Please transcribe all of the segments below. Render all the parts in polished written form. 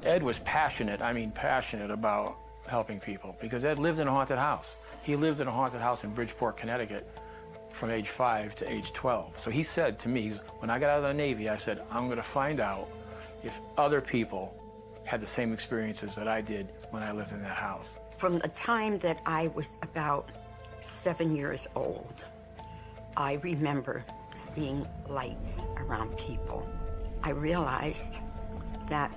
Ed was passionate, I mean passionate about helping people because Ed lived in a haunted house. He lived in a haunted house in Bridgeport, Connecticut from age 5 to age 12. So he said to me, when I got out of the Navy, I said, I'm going to find out if other people had the same experiences that I did when I lived in that house. From the time that I was about 7 years old, I remember seeing lights around people. I realized that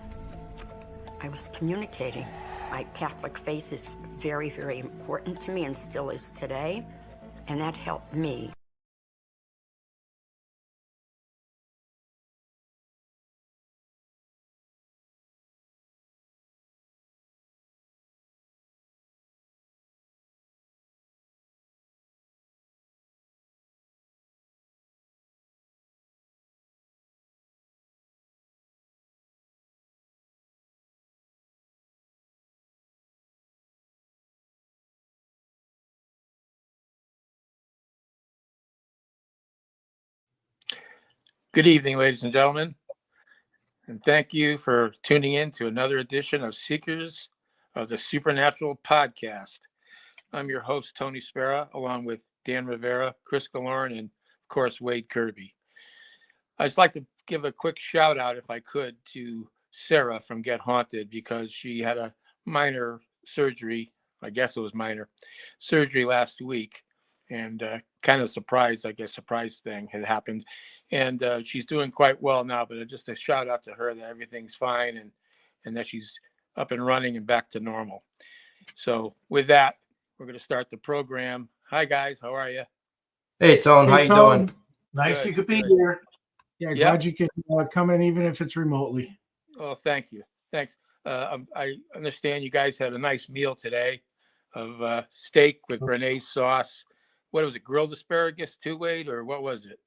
I was communicating. My Catholic faith is very, very important to me and still is today, and that helped me. Good evening, ladies and gentlemen, and thank you for tuning in to another edition of Seekers of the Supernatural podcast. I'm your host, Tony Spera, along with Dan Rivera, Chris Galoran, and of course, Wade Kirby. I'd just like to give a quick shout out, if I could, to Sarah from Get Haunted because she had a minor surgery. I guess it was minor surgery last week, and kind of surprise thing had happened. And she's doing quite well now, but just a shout out to her that everything's fine and that she's up and running and back to normal. So with that, we're going to start the program. Hi, guys. How are you? Hey, Tone. How you doing? Nice Good, you could be good. here. Yeah, glad you could come in, even if it's remotely. Oh, thank you. Thanks. I understand you guys had a nice meal today of steak with béarnaise sauce. What was it, grilled asparagus too, Wade, or what was it?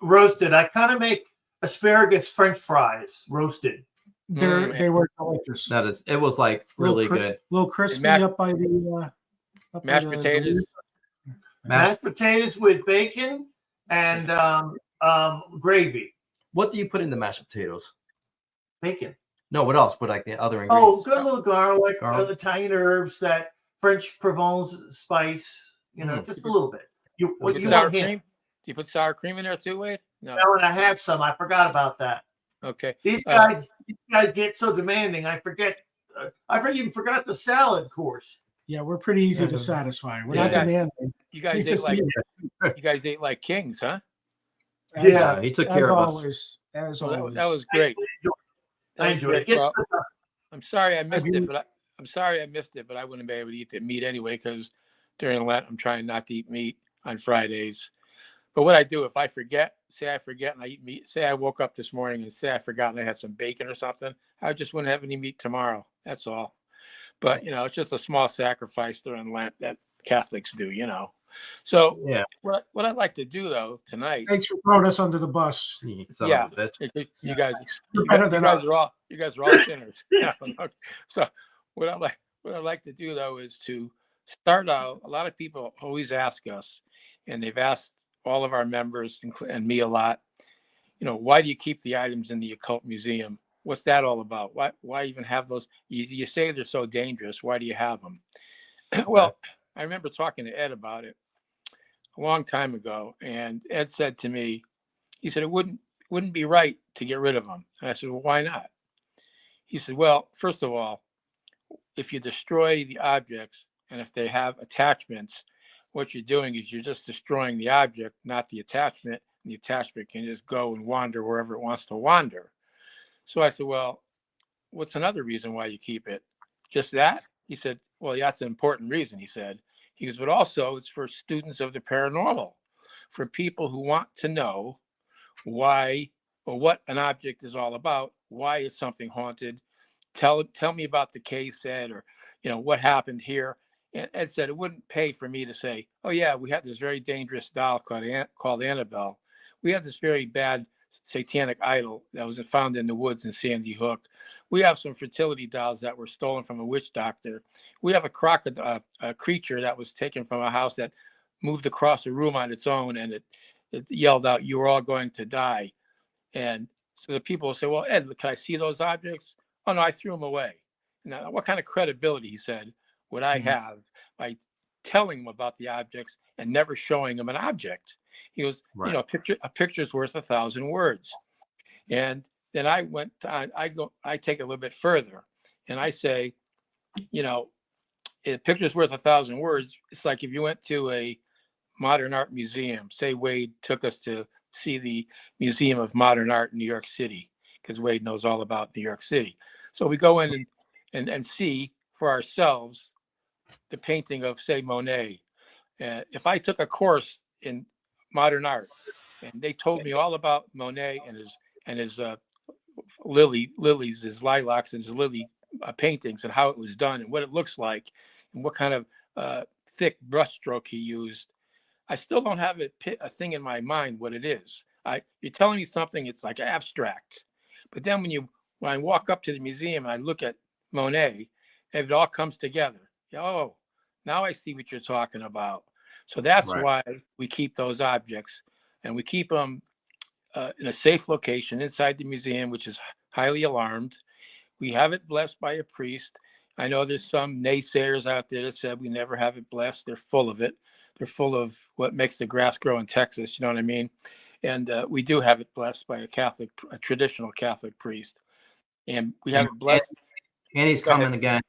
Roasted. I kind of make asparagus French fries roasted. They were delicious. It was like really good. A little crispy up by the Mashed potatoes. Mashed potatoes with bacon and gravy. What do you put in the mashed potatoes? Bacon. No, what else? But like the other Oh, ingredients. good little garlic, Italian herbs, that French Provence spice. You know, just a little bit. You sour cream? Do you put sour cream in there too, Wade? No, and I have some. I forgot about that. Okay. These guys get so demanding. I forget. I even forgot the salad course. Yeah, we're pretty easy to satisfy. We're not demanding. You guys ate like kings, huh? Yeah, he took care of us. As always. That was great. I enjoyed it. I'm sorry I missed it, but I wouldn't be able to eat the meat anyway because during Lent I'm trying not to eat meat on Fridays. But what I do if I forget and I eat meat, say I woke up this morning and say I forgot and I had some bacon or something, I just wouldn't have any meat tomorrow. That's all. But it's just a small sacrifice during Lent that Catholics do, So what I'd like to do though tonight. Thanks for throwing us under the bus. You guys are all sinners. So what I'd like to do though is to start out. A lot of people always ask us, and they've asked all of our members and me a lot. Why do you keep the items in the occult museum? What's that all about? Why even have those? You say they're so dangerous. Why do you have them? Well, I remember talking to Ed about it a long time ago, and Ed said to me, he said it wouldn't be right to get rid of them. And I said, well, why not? He said, well, first of all, if you destroy the objects and if they have attachments, what you're doing is you're just destroying the object, not the attachment. And the attachment can just go and wander wherever it wants to wander. So I said, well, what's another reason why you keep it? Just that? He said, well, yeah, that's an important reason, he said. He goes, but also it's for students of the paranormal, for people who want to know why or what an object is all about. Why is something haunted? Tell me about the case, Ed, or, what happened here. And Ed said it wouldn't pay for me to say, oh, yeah, we have this very dangerous doll called Annabelle. We have this very bad satanic idol that was found in the woods in Sandy Hook. We have some fertility dolls that were stolen from a witch doctor. We have a creature that was taken from a house that moved across a room on its own, and it yelled out, "You are all going to die." And so the people will say, well, Ed, can I see those objects? Oh no, I threw them away. Now, what kind of credibility, he said, would I have by telling them about the objects and never showing them an object? He goes, Right. a picture's worth 1,000 words. And then I went on, I take it a little bit further and I say, a picture's worth 1,000 words. It's like if you went to a modern art museum, say Wade took us to see the Museum of Modern Art in New York City, because Wade knows all about New York City. So we go in and see for ourselves the painting of, say, Monet. If I took a course in modern art and they told me all about Monet and his lilies, his lilacs and his lily paintings and how it was done and what it looks like and what kind of thick brushstroke he used, I still don't have a thing in my mind what it is. You're telling me something, it's like abstract. But then when I walk up to the museum and I look at Monet, it all comes together. Oh, now I see what you're talking about. So that's why we keep those objects, and we keep them in a safe location inside the museum, which is highly alarmed. We have it blessed by a priest. I know there's some naysayers out there that said we never have it blessed. They're full of it. They're full of what makes the grass grow in Texas. You know what I mean? And we do have it blessed by a traditional Catholic priest. And we have it blessed. And he's coming again.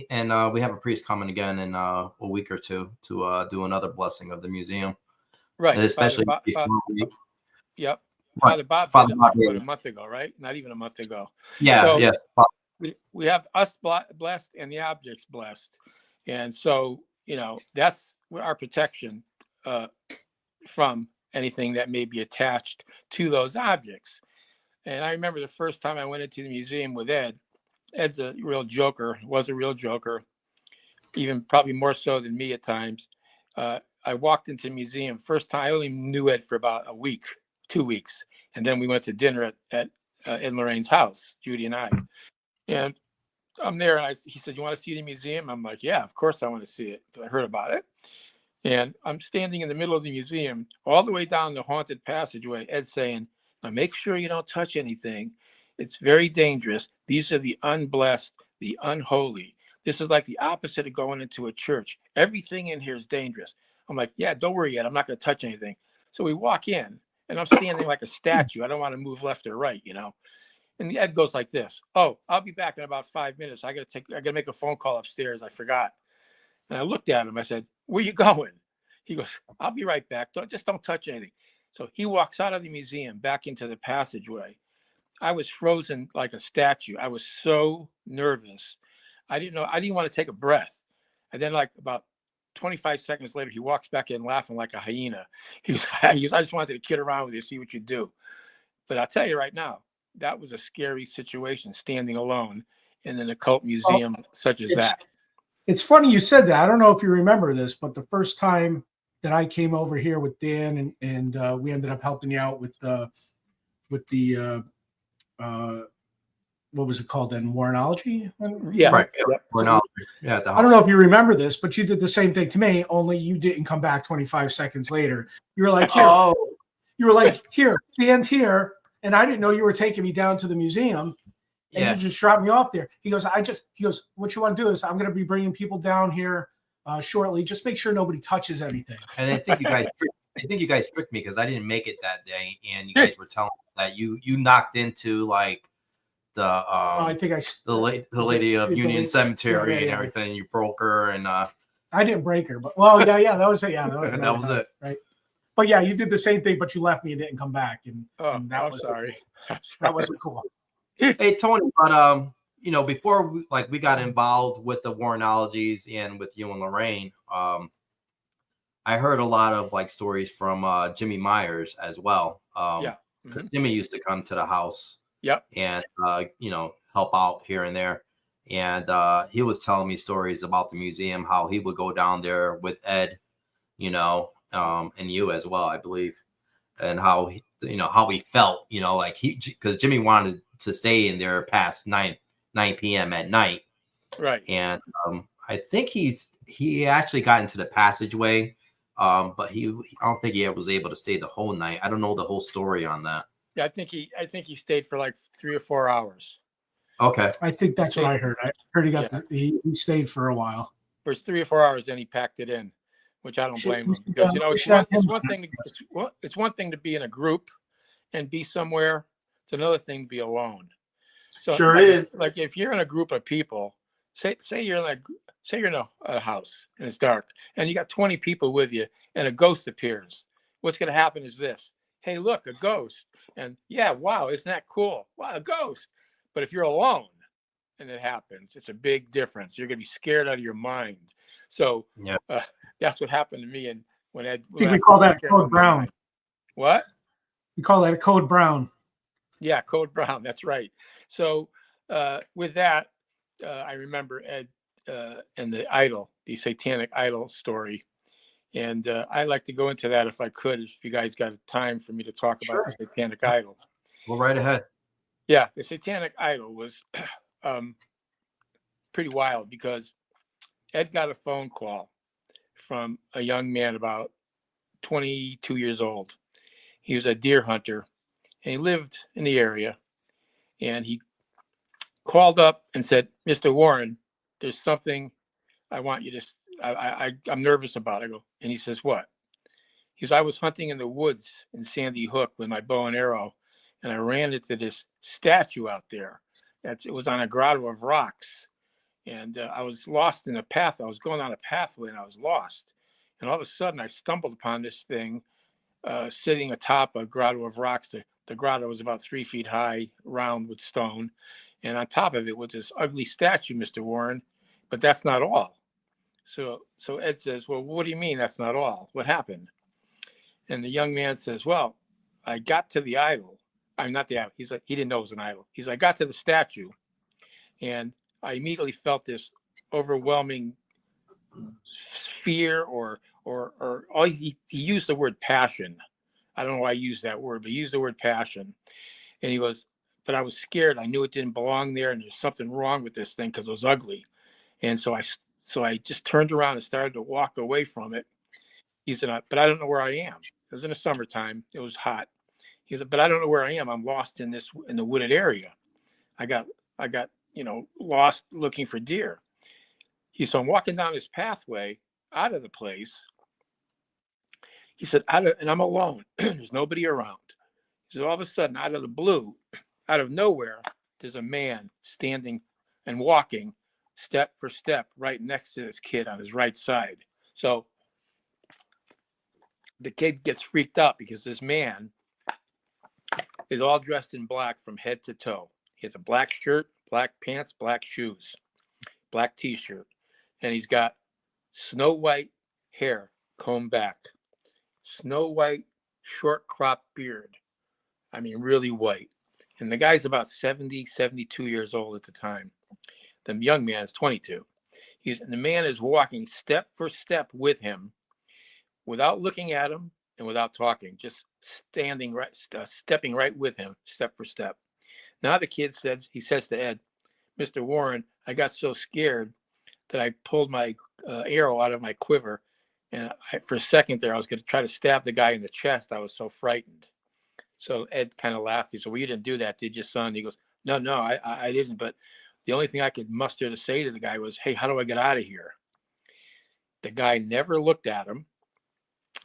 And we have a priest coming again in a week or two to do another blessing of the museum. Right. And especially Yep. Right. Father Bob Father did Bob it about a month ago, right? Not even a month ago. Yeah, So yes. we have us blessed and the objects blessed. And so, that's our protection from anything that may be attached to those objects. And I remember the first time I went into the museum with Ed. Ed's a real joker, was a real joker, even probably more so than me at times. I walked into the museum. First time, I only knew Ed for about a week, 2 weeks. And then we went to dinner at Ed Lorraine's house, Judy and I. And I'm there, and he said, "You want to see the museum?" I'm like, "Yeah, of course I want to see it." I heard about it. And I'm standing in the middle of the museum, all the way down the haunted passageway. Ed's saying, "Now make sure you don't touch anything. It's very dangerous. These are the unblessed, the unholy. This is like the opposite of going into a church. Everything in here is dangerous." I'm like, "Yeah, don't worry, Ed. I'm not going to touch anything." So we walk in, and I'm standing like a statue. I don't want to move left or right, And Ed goes like this: "Oh, I'll be back in about 5 minutes. I got to make a phone call upstairs. I forgot." And I looked at him. I said, "Where you going?" He goes, "I'll be right back. Don't touch anything." So he walks out of the museum back into the passageway. I was frozen like a statue. I was so nervous. I didn't want to take a breath. And then like about 25 seconds later, he walks back in laughing like a hyena. He goes, "I just wanted to kid around with you, see what you do." But I'll tell you right now, that was a scary situation, standing alone in an occult museum such as that. It's funny you said that. I don't know if you remember this, but the first time that I came over here with Dan and we ended up helping you out with the what was it called then? Warrenology? Yeah. Right. Yep. Warrenology. Yeah. At the I don't house. know if you remember this, but you did the same thing to me, only you didn't come back 25 seconds later. You were like, "Here." Oh, You were like, "Here, stand here." And I didn't know you were taking me down to the museum. And yeah. you just dropped me off there. He goes, "What you want to do is I'm going to be bringing people down here shortly. Just make sure nobody touches anything." And I think you guys tricked me because I didn't make it that day, and you guys were telling me that you knocked into like the I think the lady of Union Cemetery and yeah. everything. You broke her, and I didn't break her, but that was it. Yeah, that was, that was it. Right. But yeah, you did the same thing, but you left me and didn't come back, and I'm was sorry. That wasn't cool. Hey Tony, but before we got involved with the Warrenologies and with you and Lorraine, I heard a lot of stories from Jimmy Myers as well. Yeah. Jimmy used to come to the house. Yep. And help out here and there. And he was telling me stories about the museum, how he would go down there with Ed, and you as well, I believe, and how he felt, because Jimmy wanted to stay in there past 9 p.m. at night. Right. And I think he actually got into the passageway, but I don't think he was able to stay the whole night. I don't know the whole story on that. Yeah, I think he stayed for like 3 or 4 hours. Okay. I think that's what I heard. I heard he got Yeah. he stayed for a while. For 3 or 4 hours, then he packed it in, which I don't Should- blame we him should, because we it's should have one him- thing it's one thing to be in a group and be somewhere. It's another thing to be alone. So Sure like, is. like if you're in a group of people, say you're in a house and it's dark and you got 20 people with you and a ghost appears. What's going to happen is this: hey, look, a ghost, and yeah, wow, isn't that cool? Wow, a ghost. But if you're alone and it happens, it's a big difference. You're going to be scared out of your mind. So Yeah. that's what happened to me. And when I think we call that Code Brown. What? We call that a Code Brown. Yeah, Code Brown. That's right. So with that, I remember Ed and the idol, the Satanic Idol story. And I'd like to go into that if I could, if you guys got time for me to talk about the Satanic Idol. Well, right ahead. Yeah, the Satanic Idol was pretty wild because Ed got a phone call from a young man about 22 years old. He was a deer hunter and he lived in the area. And he called up and said, Mr. Warren, there's something I want you to, I'm nervous about. I go, and he says, what? He goes, I was hunting in the woods in Sandy Hook with my bow and arrow, and I ran into this statue out there. It was on a grotto of rocks. And I was lost in a path. I was going on a pathway and I was lost. And all of a sudden I stumbled upon this thing sitting atop a grotto of rocks. The grotto was about 3 feet high, round with stone. And on top of it was this ugly statue, Mr. Warren. But that's not all. So Ed says, well, what do you mean that's not all? What happened? And the young man says, well, I got to the idol. I'm not the idol. He's like, he didn't know it was an idol. He's like, I got to the statue and I immediately felt this overwhelming fear or he used the word passion. I don't know why I used that word, but he used the word passion. And he goes, but I was scared. I knew it didn't belong there. And there's something wrong with this thing because it was ugly. And so I just turned around and started to walk away from it. He said, but I don't know where I am. It was in the summertime. It was hot. He said, but I don't know where I am. I'm lost in the wooded area. I got, lost looking for deer. He said, I'm walking down this pathway out of the place. He said, and I'm alone. There's nobody around. He said, all of a sudden, out of the blue, out of nowhere, there's a man standing and walking step for step right next to this kid on his right side. So the kid gets freaked out because this man is all dressed in black from head to toe. He has a black shirt, black pants, black shoes, black t-shirt, and he's got snow white hair combed back, snow white short crop beard. I mean, really white. And the guy's about 70, 72 years old at the time. The young man is 22. And the man is walking step for step with him without looking at him and without talking, just standing right, stepping right with him, step for step. Now the kid he says to Ed, Mr. Warren, I got so scared that I pulled my arrow out of my quiver. And for a second there, I was going to try to stab the guy in the chest. I was so frightened. So Ed kind of laughed. He said, well, you didn't do that, did you, son? He goes, no, I didn't. But the only thing I could muster to say to the guy was, hey, how do I get out of here? The guy never looked at him,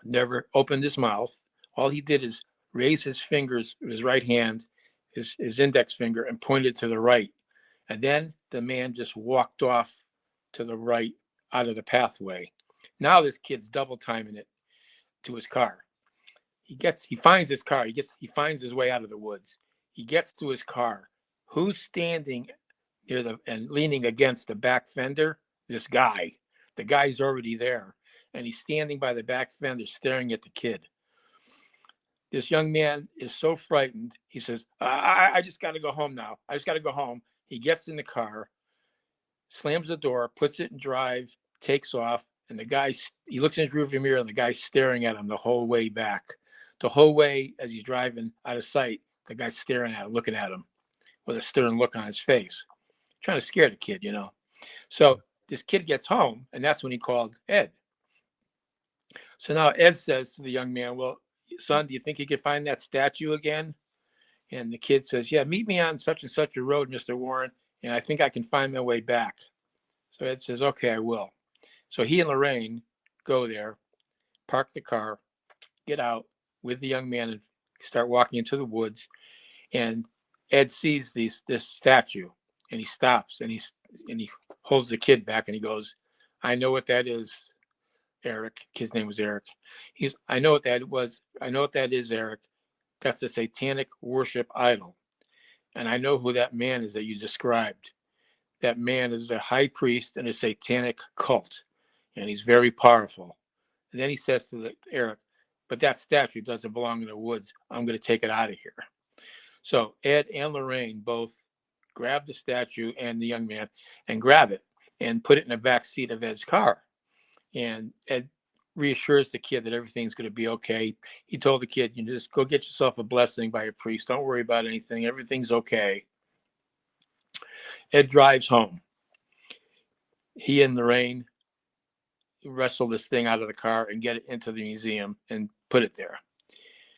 never opened his mouth. All he did is raise his fingers, his right hand, his index finger, and pointed to the right. And then the man just walked off to the right out of the pathway. Now this kid's double timing it to his car. He finds his car. He finds his way out of the woods. He gets to his car. Who's standing near and leaning against the back fender? This guy. The guy's already there. And he's standing by the back fender staring at the kid. This young man is so frightened. He says, I just got to go home now. I just got to go home. He gets in the car, slams the door, puts it in drive, takes off. And he looks in his rearview mirror and the guy's staring at him the whole way back. The whole way as he's driving out of sight, the guy's staring at him, looking at him with a stern look on his face, trying to scare the kid, So this kid gets home, and that's when he called Ed. So now Ed says to the young man, well, son, do you think you could find that statue again? And the kid says, yeah, meet me on such and such a road, Mr. Warren, and I think I can find my way back. So Ed says, okay, I will. So he and Lorraine go there, park the car, get out with the young man and start walking into the woods. And Ed sees this statue, and he stops and he holds the kid back and he goes, I know what that is, Eric. His name was Eric. I know what that was. I know what that is, Eric. That's a satanic worship idol. And I know who that man is that you described. That man is a high priest in a satanic cult, and he's very powerful. And then he says to Eric, but that statue doesn't belong in the woods. I'm going to take it out of here. So Ed and Lorraine both grab the statue and the young man and grab it and put it in the back seat of Ed's car. And Ed reassures the kid that everything's going to be okay. He told the kid, you just go get yourself a blessing by a priest. Don't worry about anything. Everything's okay. Ed drives home. He and Lorraine wrestle this thing out of the car and get it into the museum and put it there.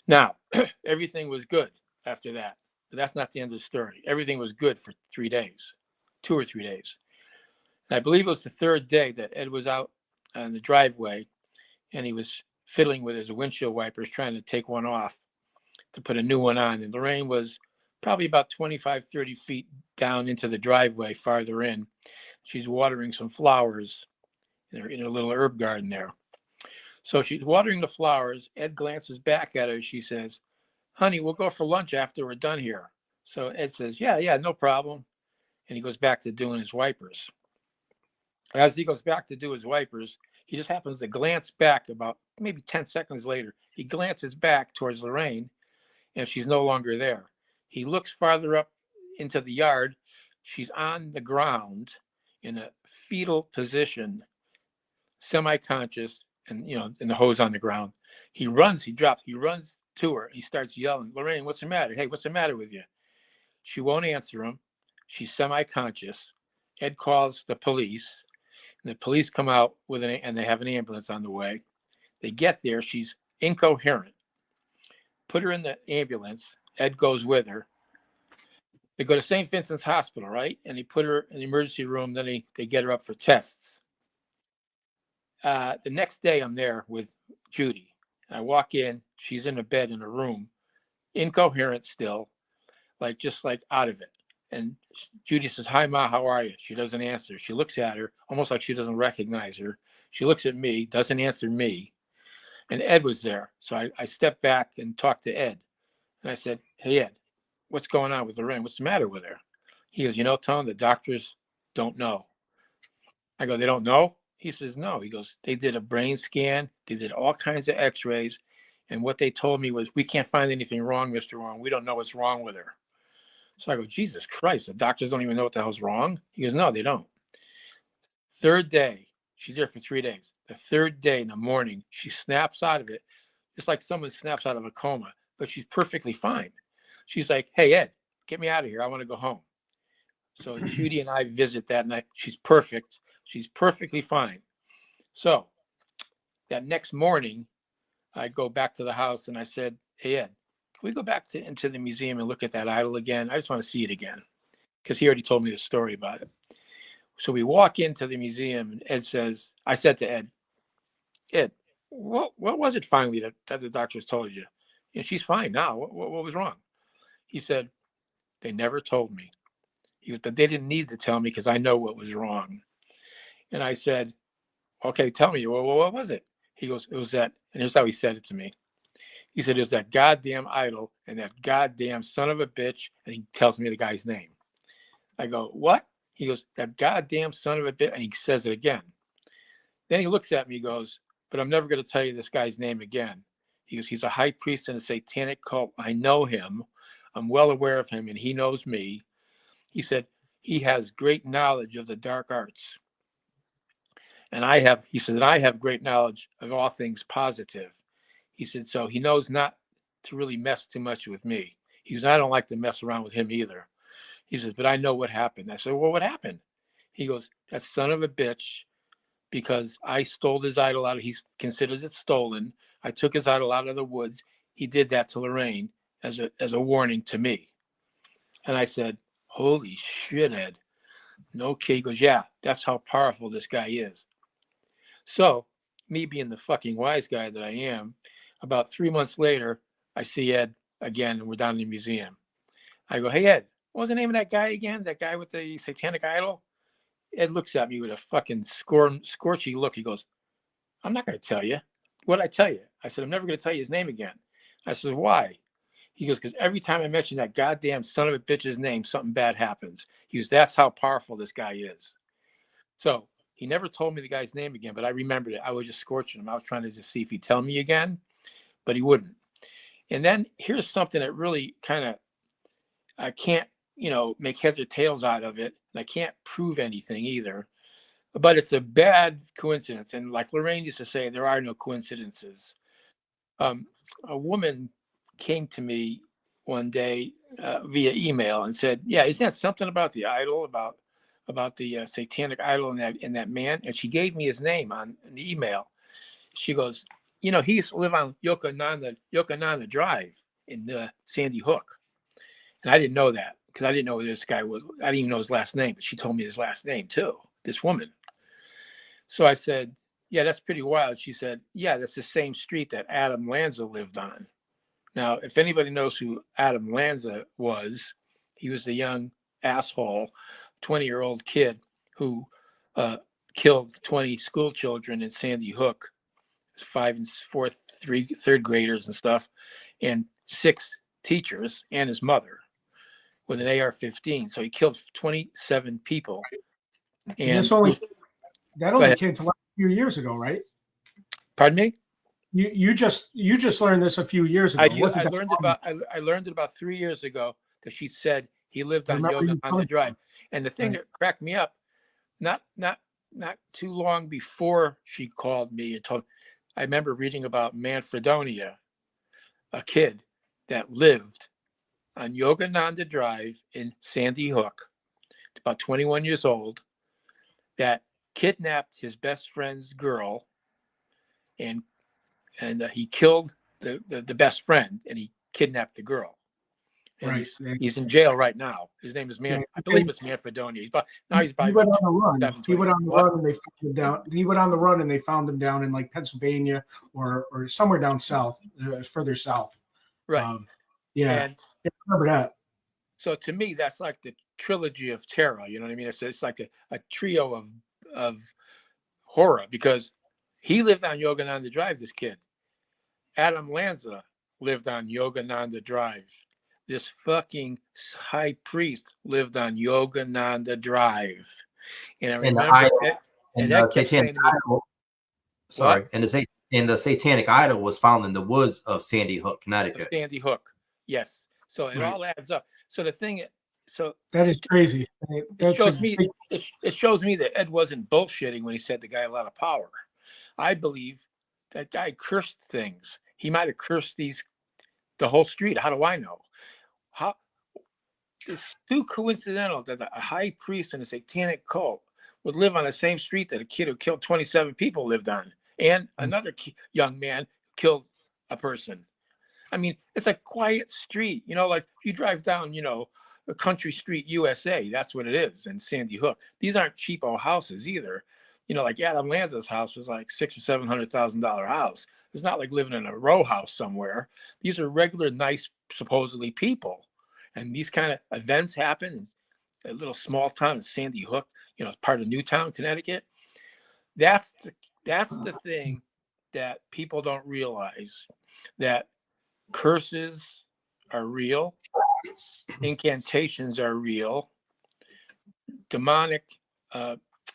Now, everything was good after that, but that's not the end of the story. Everything was good for 3 days, 2 or 3 days. And I believe it was the third day that Ed was out on the driveway and he was fiddling with his windshield wipers, trying to take one off to put a new one on. And Lorraine was probably about 25, 30 feet down into the driveway farther in. She's watering some flowers in her little herb garden there. So she's watering the flowers. Ed glances back at her. She says, honey, we'll go for lunch after we're done here. So Ed says, yeah, no problem. And he goes back to doing his wipers. As he goes back to do his wipers, he just happens to glance back about maybe 10 seconds later. He glances back towards Lorraine, and she's no longer there. He looks farther up into the yard. She's on the ground in a fetal position, semi-conscious, and, in the hose on the ground. He runs to her. He starts yelling, Lorraine, what's the matter? Hey, what's the matter with you? She won't answer him. She's semi-conscious. Ed calls the police. And the police come out and they have an ambulance on the way. They get there. She's incoherent. Put her in the ambulance. Ed goes with her. They go to St. Vincent's Hospital, right? And they put her in the emergency room. Then they get her up for tests. The next day, I'm there with Judy. I walk in. She's in a bed in a room, incoherent still, just out of it. And Judy says, hi, Ma, how are you? She doesn't answer. She looks at her almost like she doesn't recognize her. She looks at me, doesn't answer me. And Ed was there. So I stepped back and talked to Ed. And I said, hey, Ed, what's going on with Lorraine? What's the matter with her? He goes, Tone, the doctors don't know. I go, they don't know? He says, no. He goes, they did a brain scan. They did all kinds of x-rays. And what they told me was, we can't find anything wrong, Mr. Wrong. We don't know what's wrong with her. So I go, Jesus Christ, the doctors don't even know what the hell's wrong? He goes, no, they don't. Third day, she's there for 3 days. The third day in the morning, she snaps out of it, just like someone snaps out of a coma, but she's perfectly fine. She's like, hey, Ed, get me out of here. I want to go home. So Judy and I visit that night. She's perfect. She's perfectly fine. So that next morning, I go back to the house and I said, hey, Ed, can we go back into the museum and look at that idol again? I just want to see it again, because he already told me the story about it. So we walk into the museum, and Ed says, I said to Ed, what was it finally that the doctors told you? She's fine now. What was wrong? He said, they never told me. He goes, but they didn't need to tell me because I know what was wrong. And I said, okay, tell me, what was it? He goes, it was that, and here's how he said it to me. He said, there's that goddamn idol and that goddamn son of a bitch. And he tells me the guy's name. I go, what? He goes, that goddamn son of a bitch. And he says it again. Then he looks at me, goes, but I'm never going to tell you this guy's name again. He goes, he's a high priest in a satanic cult. I know him. I'm well aware of him, and he knows me. He said, he has great knowledge of the dark arts. And I have great knowledge of all things positive. He said, so he knows not to really mess too much with me. He goes, I don't like to mess around with him either. He says, but I know what happened. I said, well, what happened? He goes, that son of a bitch, because I stole his idol out. He considers it stolen. I took his idol out of the woods. He did that to Lorraine as a warning to me. And I said, holy shit, Ed. No kid. He goes, yeah, that's how powerful this guy is. So, me being the fucking wise guy that I am, about 3 months later, I see Ed again, and we're down in the museum. I go, hey, Ed, what was the name of that guy again? That guy with the satanic idol? Ed looks at me with a fucking scorchy look. He goes, I'm not going to tell you. What'd I tell you? I said, I'm never going to tell you his name again. I said, why? He goes, because every time I mention that goddamn son of a bitch's name, something bad happens. He goes, that's how powerful this guy is. So he never told me the guy's name again, but I remembered it. I was just scorching him. I was trying to just see if he'd tell me again, but he wouldn't. And then here's something that really kind of, I can't, make heads or tails out of it. And I can't prove anything either, but it's a bad coincidence. And like Lorraine used to say, there are no coincidences. A woman came to me one day via email and said, yeah, isn't that something about the idol, about the satanic idol in that man? And she gave me his name on the email. She goes, he used to live on Yokonanda Drive in Sandy Hook. And I didn't know that because I didn't know who this guy was. I didn't even know his last name, but she told me his last name too, this woman. So I said, yeah, that's pretty wild. She said, yeah, that's the same street that Adam Lanza lived on. Now, if anybody knows who Adam Lanza was, he was the young asshole, 20-year-old kid who killed 20 school children in Sandy Hook, 5 and 3rd graders and stuff, and 6 teachers and his mother with an AR-15. So he killed 27 people. And that only came to light a few years ago, right? Pardon me? You just learned this a few years ago. I learned it about 3 years ago that she said he lived on Yogananda Drive. And the thing that cracked me up, not too long before she called me and told, I remember reading about Manfredonia, a kid that lived on Yogananda Drive in Sandy Hook, about 21 years old, that kidnapped his best friend's girl, and he killed the best friend, and he kidnapped the girl. And right. He's in jail right now. His name is I believe it's Manfredonia. He went on the run. He went on the run, and they found him down. He went on the run, and they found him down in like Pennsylvania or somewhere down south, further south. Right. Yeah, I remember that. So to me, that's like the trilogy of terror. You know what I mean? It's like a trio of horror, because he lived on Yogananda Drive, this kid. Adam Lanza lived on Yogananda Drive. This fucking high priest lived on Yogananda Drive. And I remember and the satanic idol was found in the woods of Sandy Hook, Connecticut. Sandy Hook, yes. So it all adds up. So the thing, that is crazy. It shows me that Ed wasn't bullshitting when he said the guy had a lot of power. I believe that guy cursed things. He might have cursed the whole street. How do I know? It's too coincidental that a high priest in a satanic cult would live on the same street that a kid who killed 27 people lived on, and another young man killed a person. I mean, it's a quiet street, like you drive down, a country street, USA, that's what it is in Sandy Hook. These aren't cheapo houses either. Like Adam Lanza's house was like $600,000 or $700,000 house. It's not like living in a row house somewhere. These are regular, nice, supposedly people. And these kind of events happen in a little small town in Sandy Hook, it's part of Newtown, Connecticut. That's the thing that people don't realize, that curses are real, incantations are real, demonic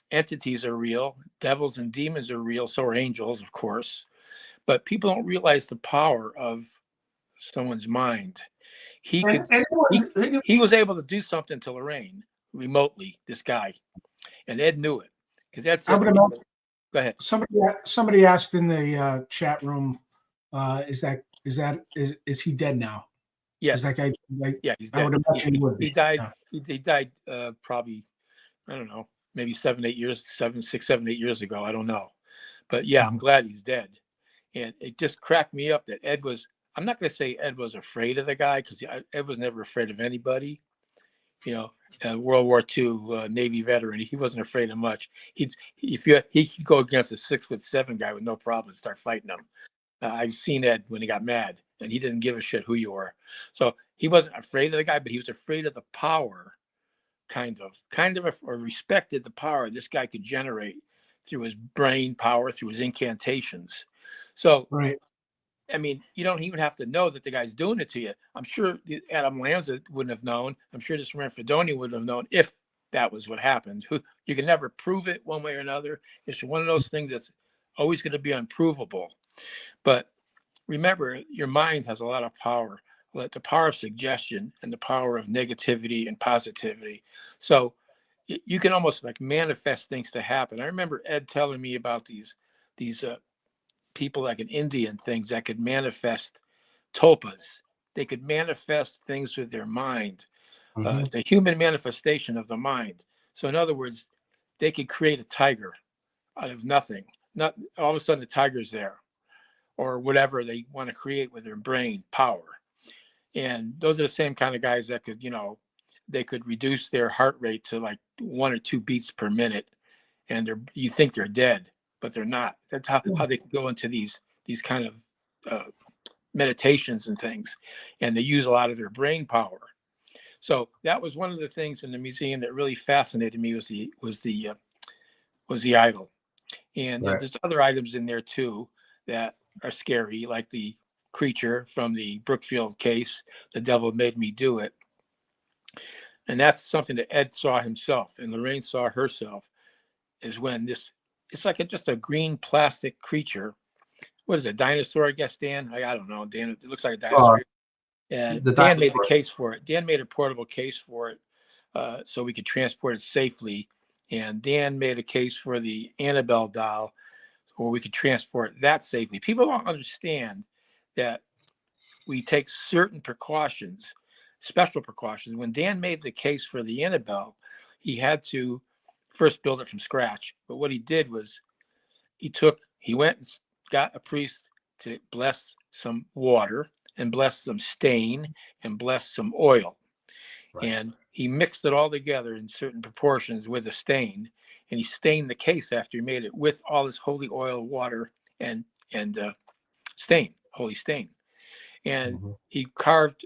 entities are real, devils and demons are real, so are angels, of course. But people don't realize the power of someone's mind. He was able to do something to Lorraine remotely, this guy, and Ed knew it, because Ed said, go ahead. Somebody asked in the chat room, is he dead now? Yes. Is that guy? He's dead. I would imagine he would be. He died. Yeah. He died probably, I don't know, maybe 7, 8 years ago. I don't know, but yeah, I'm glad he's dead. And it just cracked me up that Ed was. I'm not going to say Ed was afraid of the guy, because Ed was never afraid of anybody. World War II Navy veteran. He wasn't afraid of much. He could go against a 6'7" guy with no problem and start fighting him. I've seen Ed when he got mad, and he didn't give a shit who you were. So he wasn't afraid of the guy, but he was afraid of the power, or respected the power this guy could generate through his brain power, through his incantations. So, Right. I mean, you don't even have to know that the guy's doing it to you. I'm sure Adam Lanza wouldn't have known. I'm sure this Ranfredoni wouldn't have known if that was what happened. You can never prove it one way or another. It's one of those things that's always going to be unprovable. But remember, your mind has a lot of power, like the power of suggestion and the power of negativity and positivity. So you can almost like manifest things to happen. I remember Ed telling me about these people like in India and things that could manifest tulpas. They could manifest things with their mind, the human manifestation of the mind. So in other words, they could create a tiger out of nothing. Not all of a sudden the tiger's there, or whatever they want to create with their brain power. And those are the same kind of guys that could, they could reduce their heart rate to like 1 or 2 beats per minute, and you think they're dead, but they're not. That's how they can go into these kind of meditations and things, and they use a lot of their brain power. So that was one of the things in the museum that really fascinated me was the idol. And there's other items in there too that are scary, like the creature from the Brookfield case, The Devil Made Me Do It. And that's something that Ed saw himself and Lorraine saw herself, is when it's like just a green plastic creature. What is it, a dinosaur, I guess, Dan? I don't know, Dan, it looks like a dinosaur. And Dan made the case for it. Dan made a portable case for it so we could transport it safely. And Dan made a case for the Annabelle doll where we could transport that safely. People don't understand that we take certain precautions, special precautions. When Dan made the case for the Annabelle, he had to first build it from scratch. But what he did was he went and got a priest to bless some water and bless some stain and bless some oil. Right. And he mixed it all together in certain proportions with a stain, and he stained the case after he made it with all this holy oil, water, and stain, holy stain. And he carved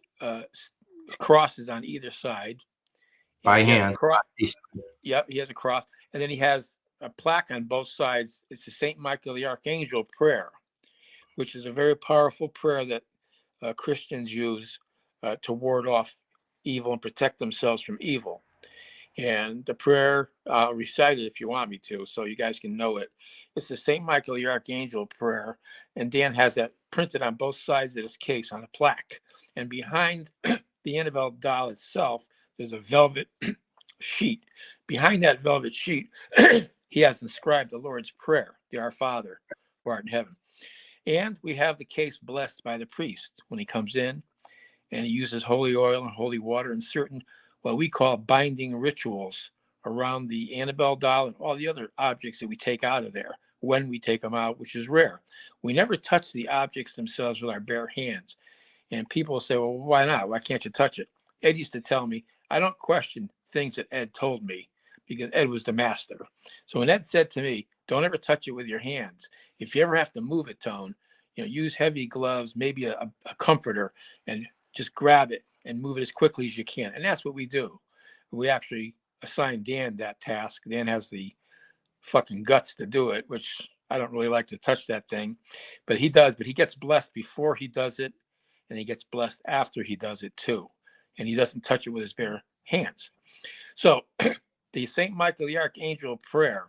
crosses on either side. By hand. Yep, he has a cross. And then he has a plaque on both sides. It's the St. Michael the Archangel prayer, which is a very powerful prayer that Christians use to ward off evil and protect themselves from evil. And the prayer, I'll recite it if you want me to, so you guys can know it. It's the St. Michael the Archangel prayer, and Dan has that printed on both sides of his case on a plaque. And behind the Annabelle doll itself, there's a velvet sheet. Behind that velvet sheet, he has inscribed the Lord's Prayer, the Our Father, who art in heaven. And we have the case blessed by the priest when he comes in, and he uses holy oil and holy water and certain what we call binding rituals around the Annabelle doll and all the other objects that we take out of there when we take them out, which is rare. We never touch the objects themselves with our bare hands. And people will say, well, why not? Why can't you touch it? Ed used to tell me, I don't question things that Ed told me because Ed was the master. So when Ed said to me, don't ever touch it with your hands. If you ever have to move it, Tone, use heavy gloves, maybe a comforter, and just grab it and move it as quickly as you can. And that's what we do. We actually assign Dan that task. Dan has the fucking guts to do it, which I don't really like to touch that thing, but he does. But he gets blessed before he does it, and he gets blessed after he does it too. And he doesn't touch it with his bare hands. So the St. Michael the Archangel prayer,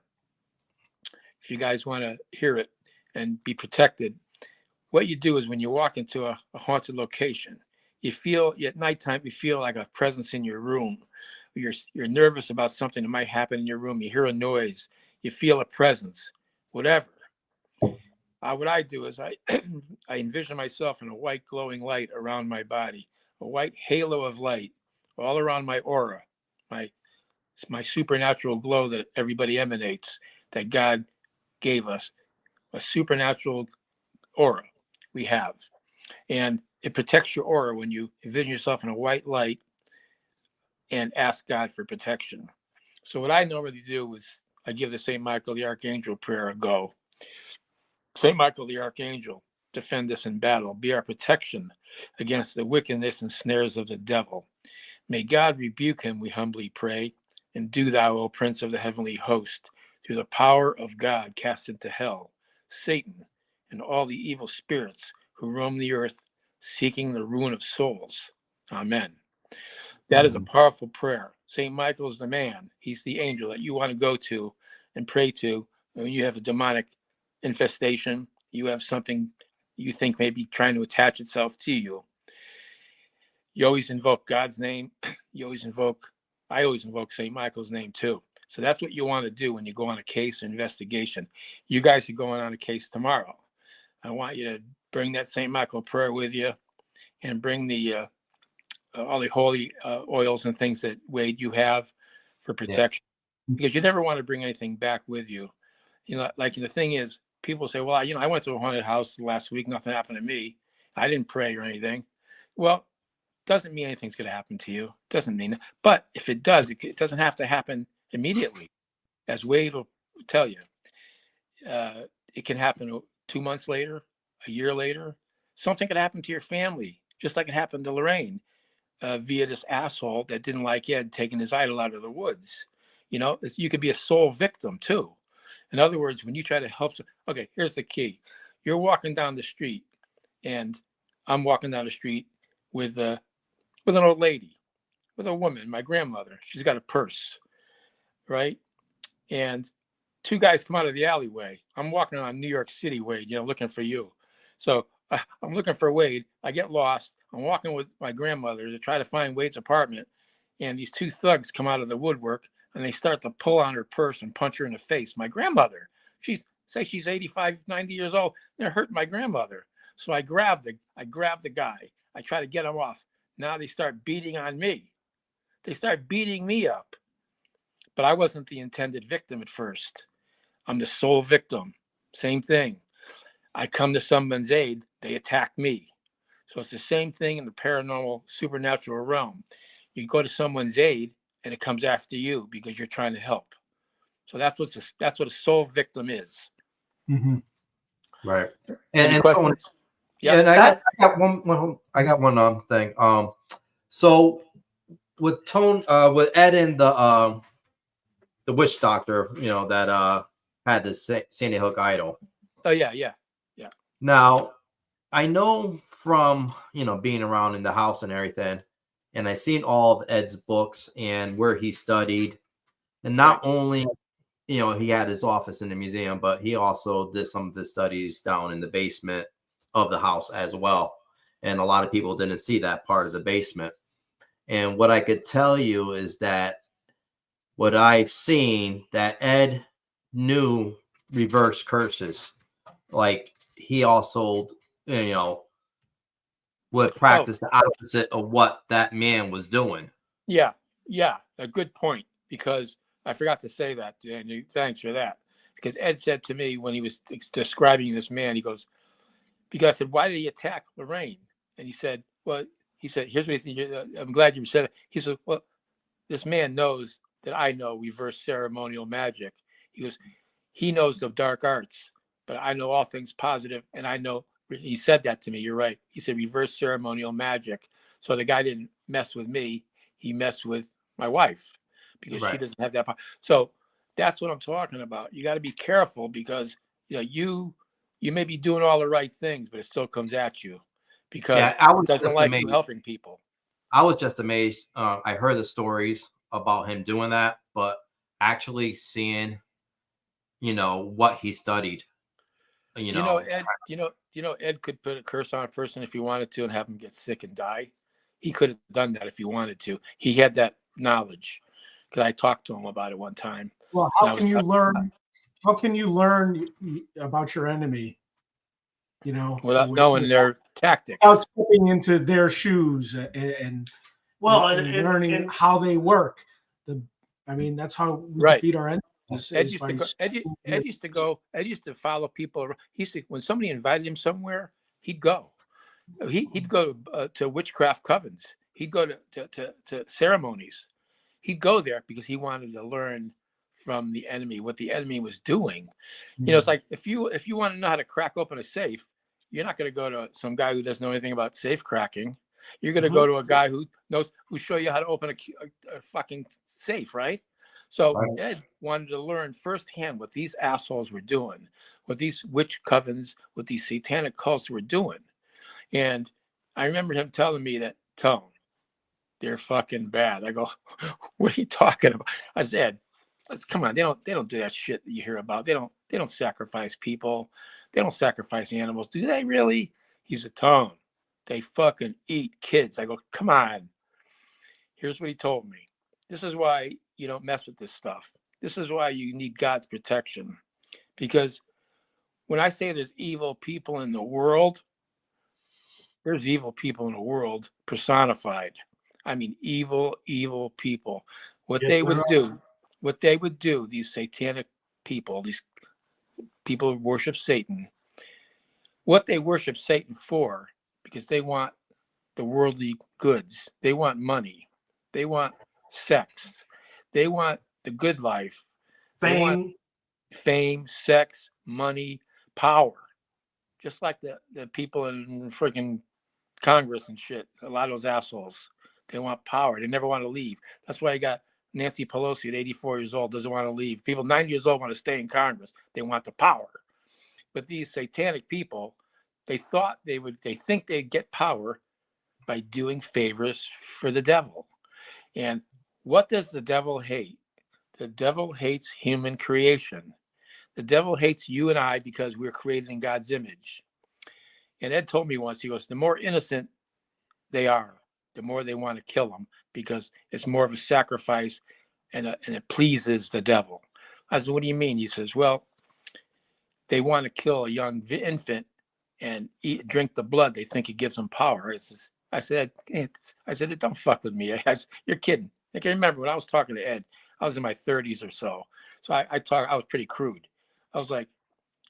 if you guys want to hear it and be protected, what you do is when you walk into a haunted location, you feel at nighttime, you feel like a presence in your room. You're nervous about something that might happen in your room. You hear a noise, you feel a presence, whatever. What I do is I envision myself in a white glowing light around my body, a white halo of light all around my aura, my supernatural glow that everybody emanates, that God gave us, a supernatural aura we have. And it protects your aura when you envision yourself in a white light and ask God for protection. So what I normally do is I give the St. Michael the Archangel prayer a go. St. Michael the Archangel, defend us in battle. Be our protection against the wickedness and snares of the devil. May God rebuke him, we humbly pray. And do thou, O Prince of the heavenly host, through the power of God, cast into hell Satan and all the evil spirits who roam the earth, seeking the ruin of souls. Amen. That is a powerful prayer. St. Michael is the man. He's the angel that you want to go to and pray to when you have a demonic infestation, you have something you think may be trying to attach itself to you. You always invoke God's name. I always invoke St. Michael's name too. So that's what you want to do when you go on a case or investigation. You guys are going on a case tomorrow. I want you to bring that St. Michael prayer with you and bring the all the holy oils and things that Wade you have for protection, because you never want to bring anything back with you. You know, like the thing is, people say, well, I went to a haunted house last week. Nothing happened to me. I didn't pray or anything. Well, doesn't mean anything's going to happen to you. Doesn't mean, but if it does, it doesn't have to happen immediately. As Wade will tell you, it can happen 2 months later, a year later. Something could happen to your family, just like it happened to Lorraine via this asshole that didn't like Ed taking his idol out of the woods. You know, you could be a sole victim too. In other words, when you try to help, okay, here's the key. You're walking down the street, and I'm walking down the street with an old lady, with a woman, my grandmother. She's got a purse, right? And two guys come out of the alleyway. I'm walking on New York City, Wade, looking for you. So I'm looking for Wade. I get lost. I'm walking with my grandmother to try to find Wade's apartment. And these two thugs come out of the woodwork, and they start to pull on her purse and punch her in the face. My grandmother, she's 85, 90 years old. They're hurting my grandmother. So I grabbed the guy. I try to get him off. Now they start beating on me. They start beating me up. But I wasn't the intended victim at first. I'm the sole victim. Same thing. I come to someone's aid, they attack me. So it's the same thing in the paranormal, supernatural realm. You go to someone's aid, and it comes after you because you're trying to help. So that's what a sole victim is. Mm-hmm. Right. And I got one thing. So with Ed and the witch doctor, that had this Sandy Hook idol. Oh yeah. Now, I know from being around in the house and everything, and I've seen all of Ed's books and where he studied, and not only he had his office in the museum, but he also did some of his studies down in the basement of the house as well. And a lot of people didn't see that part of the basement. And what I could tell you is that what I've seen, that Ed knew reverse curses. Like he also, would practice the opposite of what that man was doing. Yeah, a good point, because I forgot to say that, and thanks for that. Because Ed said to me when he was describing this man, he goes, because I said, why did he attack Lorraine? And he said, here's what he said. I'm glad you said it. He said, well, this man knows that I know reverse ceremonial magic. He goes, he knows the dark arts, but I know all things positive, and I know. He said that to me. You're right. He said reverse ceremonial magic. So the guy didn't mess with me. He messed with my wife because she doesn't have that power. So that's what I'm talking about. You got to be careful because you may be doing all the right things, but it still comes at you because it doesn't like you helping people. I was just amazed. I heard the stories about him doing that, but actually seeing, what he studied. Ed could put a curse on a person if he wanted to and have him get sick and die. He could have done that if he wanted to. He had that knowledge because I talked to him about it one time. Well, how can you learn about your enemy? Without knowing their tactics. Without stepping into their shoes and learning how they work. That's how we defeat our enemies. Ed used to follow people. When somebody invited him somewhere, he'd go. He'd go to witchcraft covens. He'd go to ceremonies. he'd go there because he wanted to learn from the enemy what the enemy was doing. You know, it's like if you want to know how to crack open a safe, you're not going to go to some guy who doesn't know anything about safe cracking. You're going to go to a guy who show you how to open a fucking safe, right? So Ed wanted to learn firsthand what these assholes were doing, what these witch covens, what these satanic cults were doing. And I remember him telling me that, Tone, they're fucking bad. I go, what are you talking about? I said, come on, they don't do that shit that you hear about. They don't sacrifice people. They don't sacrifice animals. Do they really? He's a Tone. They fucking eat kids. I go, come on. Here's what he told me. This is why you don't mess with this stuff. This is why you need God's protection. Because when I say there's evil people in the world, there's evil people in the world personified. I mean, evil people. What they would do, these satanic people, these people who worship Satan, what they worship Satan for, because they want the worldly goods. They want money. They want sex. They want the good life. They want fame, sex, money, power. Just like the people in freaking Congress and shit. A lot of those assholes. They want power. They never want to leave. That's why you got Nancy Pelosi at 84 years old, doesn't want to leave. People 90 years old want to stay in Congress. They want the power. But these satanic people, they think they'd get power by doing favors for the devil. And what does the devil hate? The devil hates human creation. The devil hates you and I because we're created in God's image. And Ed told me once, he goes, the more innocent they are, the more they want to kill them because it's more of a sacrifice and it pleases the devil. I said, what do you mean? He says, well, they want to kill a young infant and drink the blood. They think it gives them power. I said, don't fuck with me. You're kidding. I can remember when I was talking to Ed, I was in my 30s or so. So I was pretty crude. I was like,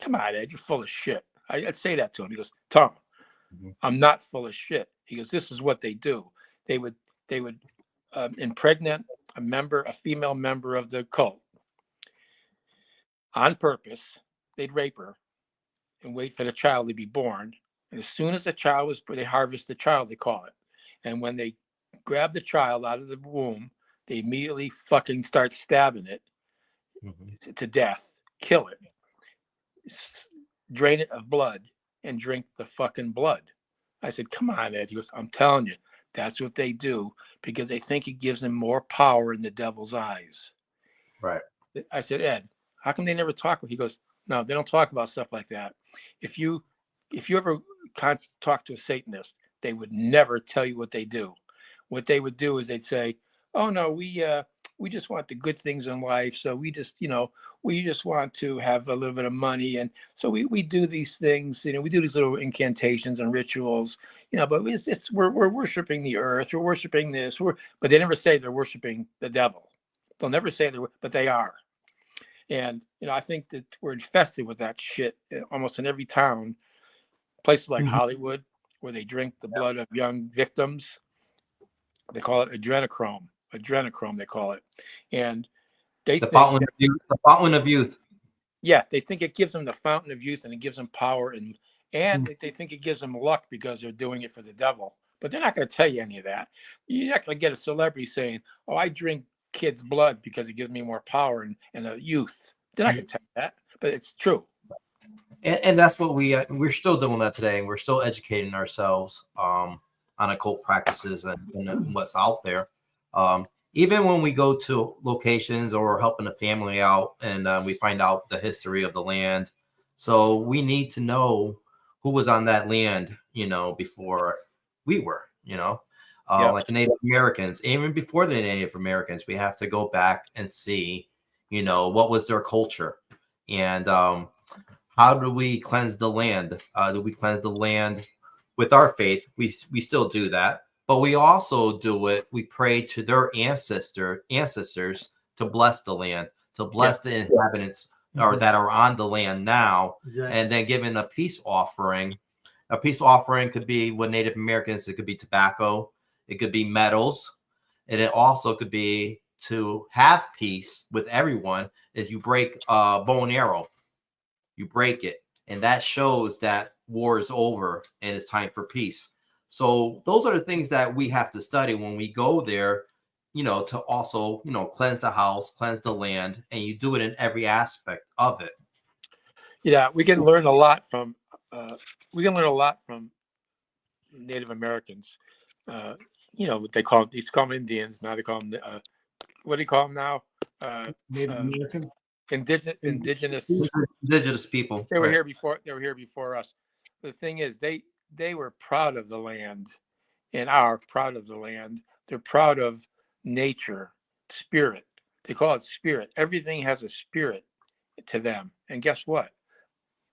come on, Ed, you're full of shit. I'd say that to him. He goes, Tom, I'm not full of shit. He goes, this is what they do. They would impregnate a female member of the cult on purpose. They'd rape her and wait for the child to be born. And as soon as the child was, they harvest the child, they call it. And when they grab the child out of the womb, they immediately fucking start stabbing it to death, kill it, drain it of blood, and drink the fucking blood. I said, come on, Ed. He goes, I'm telling you, that's what they do because they think it gives them more power in the devil's eyes. Right. I said, Ed, how come they never talk? He goes, no, they don't talk about stuff like that. If you ever talk to a Satanist, they would never tell you what they do. What they would do is they'd say, oh no, we just want the good things in life. So we just want to have a little bit of money. And so we do these things, we do these little incantations and rituals, but we're worshiping the earth. We're worshiping this. But they never say they're worshiping the devil. They'll never say but they are. And, I think that we're infested with that shit almost in every town, places like Hollywood, where they drink the blood of young victims. They call it adrenochrome, they call it. And the fountain of youth. Yeah, they think it gives them the fountain of youth and it gives them power and they think it gives them luck because they're doing it for the devil. But they're not going to tell you any of that. You're not going to get a celebrity saying, oh, I drink kids' blood because it gives me more power and a youth. They're not going to tell you that, but it's true. And that's what we're still doing that today. And we're still educating ourselves on occult practices and what's out there. Even when we go to locations or helping a family out and we find out the history of the land. So we need to know who was on that land, before we were, like the Native Americans. Even before the Native Americans, we have to go back and see, what was their culture and how do we cleanse the land? Do we cleanse the land with our faith? We still do that. But we also do it. We pray to their ancestors to bless the land, to bless the inhabitants or that are on the land now, and then giving a peace offering. A peace offering could be with Native Americans. It could be tobacco. It could be metals, and it also could be to have peace with everyone is you break bow and arrow. You break it, and that shows that war is over and it's time for peace. So those are the things that we have to study when we go there, to also, cleanse the house, cleanse the land, and you do it in every aspect of it. Yeah, we can learn a lot from Native Americans. What they call them, they used to call them Indians. Now they call them what do you call them now? Native American. Indigenous people. They were here before. They were here before us. The thing is, they were proud of the land, and are proud of the land. They're proud of nature, spirit. They call it spirit. Everything has a spirit to them. And guess what?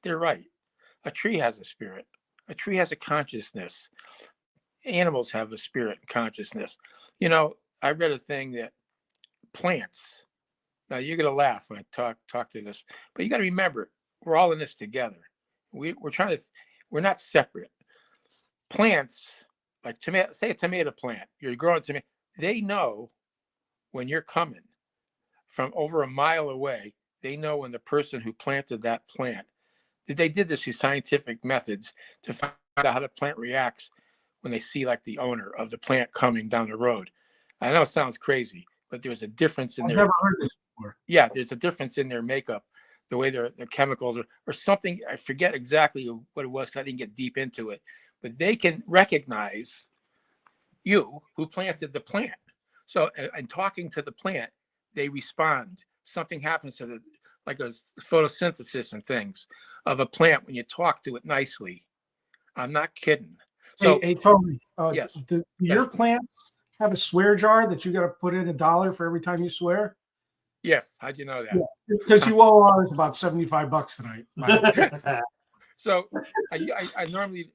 They're right. A tree has a spirit. A tree has a consciousness. Animals have a spirit and consciousness. I read a thing that plants. Now you're gonna laugh when I talk to this, but you got to remember, we're all in this together. We're not separate. Plants, like say a tomato plant, you're growing tomato. They know when you're coming from over a mile away. They know when the person who planted that plant. They did this through scientific methods to find out how the plant reacts when they see like the owner of the plant coming down the road. I know it sounds crazy, but there's a difference in I've their. never heard this before. Yeah, there's a difference in their makeup, the way their chemicals or something. I forget exactly what it was because I didn't get deep into it, but they can recognize you who planted the plant. So, and talking to the plant, they respond. Something happens to like a photosynthesis and things of a plant when you talk to it nicely. I'm not kidding. So, hey Tony, yes. Do your plants have a swear jar that you got to put in $1 for every time you swear? Yes. How'd you know that? Yeah, because you owe ours about $75 tonight. So I normally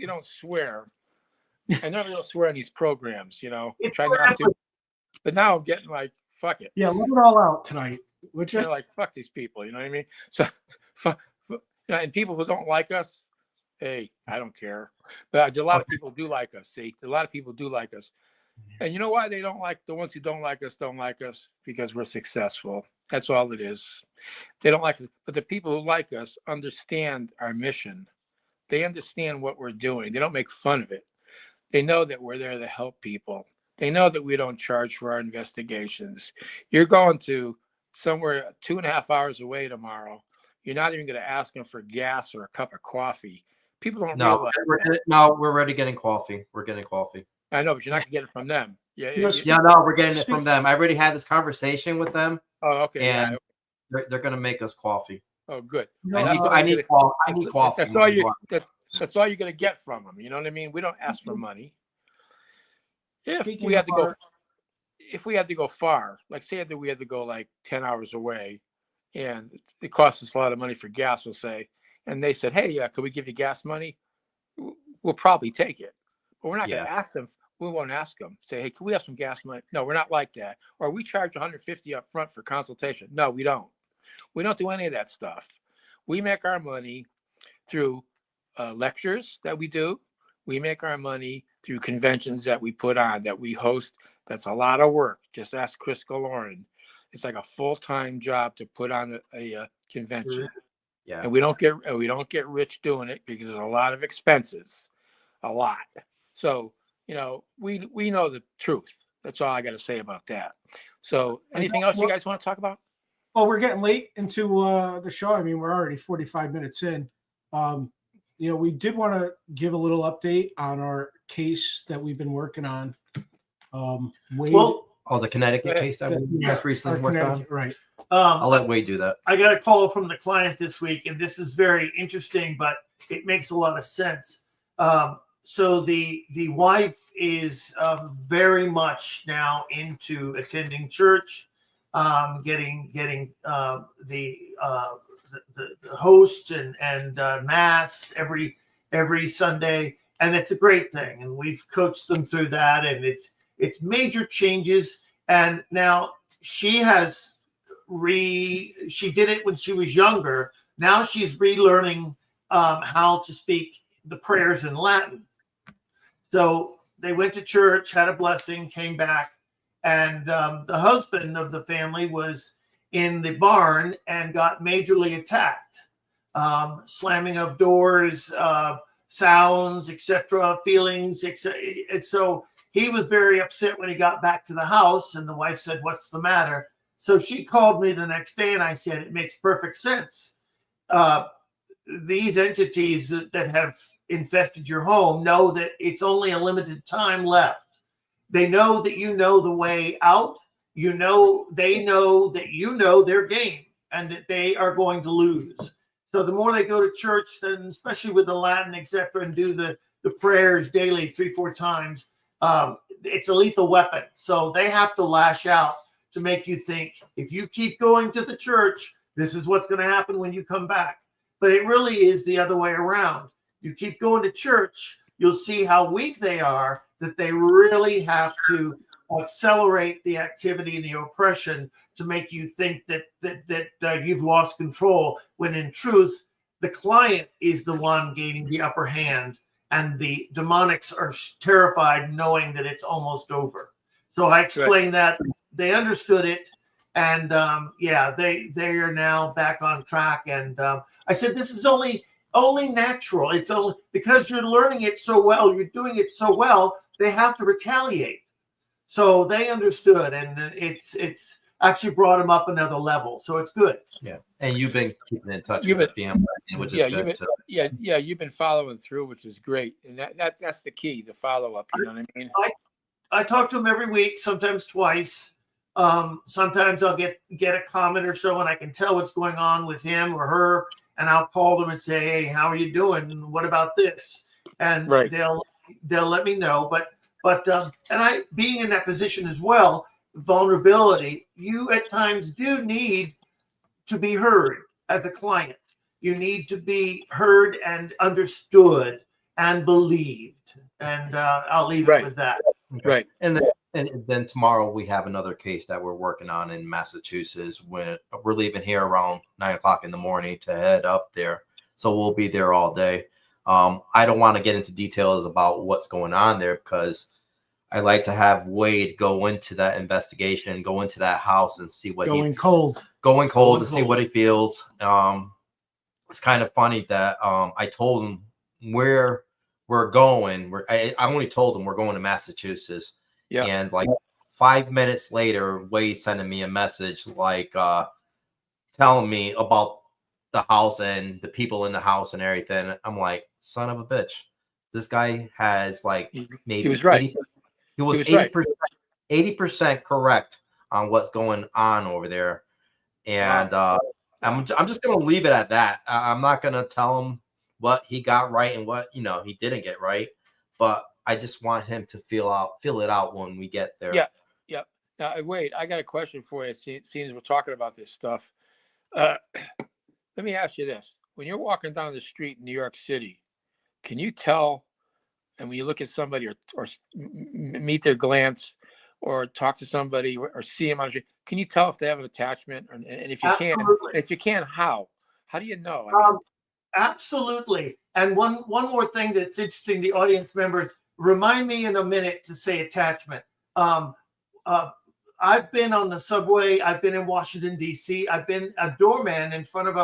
don't swear. I normally don't swear in these programs, I try not to. But now I'm getting like, fuck it. Yeah, let it all out tonight. Would you? Like, fuck these people, you know what I mean? So, and people who don't like us, hey, I don't care. But a lot of people do like us. See, a lot of people do like us. And you know why they don't like the ones who don't like us? Because we're successful. That's all it is. They don't like us. But the people who like us understand our mission. They understand what we're doing. They don't make fun of it. They know that we're there to help people. They know that we don't charge for our investigations. You're going to somewhere 2.5 hours away tomorrow. You're not even going to ask them for gas or a cup of coffee. People don't realize. We're already getting coffee. We're getting coffee. I know, but you're not going to get it from them. Yeah, we're getting it from them. I already had this conversation with them. Oh, okay. And they're going to make us coffee. Oh, good. I need coffee. That's all you're going to get from them. You know what I mean? We don't ask for money. If we had to go far, like say that we had to go like 10 hours away, and it costs us a lot of money for gas, we'll say, and they said, "Hey, could we give you gas money?" We'll probably take it, but we're not going to ask them. We won't ask them. Say, "Hey, can we have some gas money?" No, we're not like that. Or we charge $150 up front for consultation. No, we don't. We don't do any of that stuff. We make our money through lectures that we do. We make our money through conventions that we put on, that we host. That's a lot of work. Just ask Chris Galorin. It's like a full-time job to put on a convention. Yeah. And we don't get rich doing it because there's a lot of expenses, a lot. So, we know the truth. That's all I got to say about that. So anything else you guys want to talk about? Well, we're getting late into the show. I mean, we're already 45 minutes in. We did want to give a little update on our case that we've been working on. Wade, the Connecticut case that we just recently worked on. Right. I'll let Wade do that. I got a call from the client this week, and this is very interesting, but it makes a lot of sense. So the wife is very much now into attending church, getting the host and mass every Sunday, and it's a great thing. And we've coached them through that, and it's major changes. And now she has she did it when she was younger. Now she's relearning how to speak the prayers in Latin. So they went to church, had a blessing, came back, and the husband of the family was in the barn and got majorly attacked, slamming of doors, sounds, etc., feelings, etc. And so he was very upset when he got back to the house, and the wife said, "What's the matter?" So she called me the next day, and I said, "It makes perfect sense. These entities that have infested your home know that it's only a limited time left. They know that you know the way out. You know, they know that you know their game and that they are going to lose. So the more they go to church, then especially with the Latin, etc., and do the prayers daily 3-4 times, it's a lethal weapon. So they have to lash out to make you think, if you keep going to the church, this is what's going to happen when you come back. But it really is the other way around. You keep going to church, you'll see how weak they are, that they really have to accelerate the activity and the oppression to make you think that you've lost control, when in truth, the client is the one gaining the upper hand, and the demonics are terrified knowing that it's almost over. So I explained that. They understood it. And yeah, they are now back on track. And I said, this is only natural. It's only because you're learning it so well, you're doing it so well, they have to retaliate. So they understood, and it's actually brought them up another level. So it's good. Yeah, and you've been keeping in touch with the family, which is good too. You've been following through, which is great, and that's the key, the follow up. You know what I mean? I talk to them every week, sometimes twice. Sometimes I'll get a comment or so, and I can tell what's going on with him or her, and I'll call them and say, "Hey, how are you doing? And what about this?" And they'll let me know. But and I, being in that position as well, vulnerability, you at times do need to be heard as a client. You need to be heard and understood and believed. And I'll leave it with that. Right. And then tomorrow we have another case that we're working on in Massachusetts. When we're leaving here around 9 o'clock in the morning to head up there, so we'll be there all day. I don't want to get into details about what's going on there, because I like to have Wade go into that investigation, go into that house and see what going cold to see what he feels. It's kind of funny that I told him where we're going. I only told him we're going to Massachusetts. Yeah. And like 5 minutes later, Wade sending me a message like telling me about the house and the people in the house and everything. I'm like, son of a bitch. This guy has like maybe he was right. He was 80% correct on what's going on over there. And I'm just gonna leave it at that. I'm not gonna tell him what he got right and what he didn't get right. But I just want him to feel it out when we get there. Yeah. Now, wait, I got a question for you. Seeing as we're talking about this stuff, let me ask you this: when you're walking down the street in New York City, can you tell? And when you look at somebody or meet their glance or talk to somebody or see them on the street, can you tell if they have an attachment? And if you can, how do you know? I mean, absolutely. And one more thing that's interesting, the audience members, remind me in a minute to say attachment. I've been on the subway. I've been in Washington, D.C. I've been a doorman in front of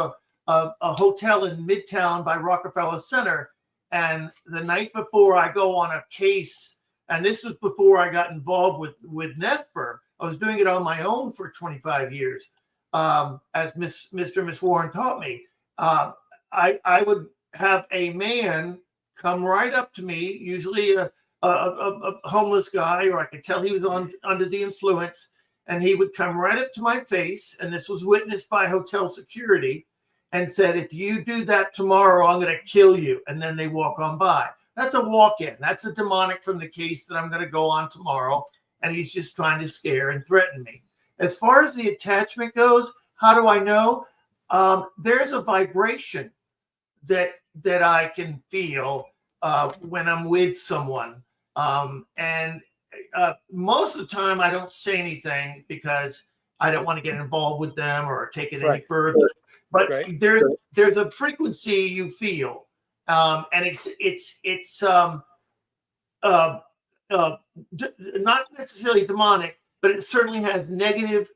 a hotel in Midtown by Rockefeller Center. And the night before I go on a case, and this was before I got involved with NESPR, I was doing it on my own for 25 years, as Mr. and Miss Warren taught me. I would have a man come right up to me, usually a homeless guy, or I could tell he was under the influence, and he would come right up to my face, and this was witnessed by hotel security, and said, "If you do that tomorrow, I'm going to kill you." And then they walk on by. That's a walk-in. That's a demonic from the case that I'm going to go on tomorrow. And he's just trying to scare and threaten me. As far as the attachment goes, how do I know? There's a vibration that I can feel when I'm with someone. And most of the time I don't say anything because I don't want to get involved with them or take it any further. But there's a frequency you feel, and it's not necessarily demonic, but it certainly has negative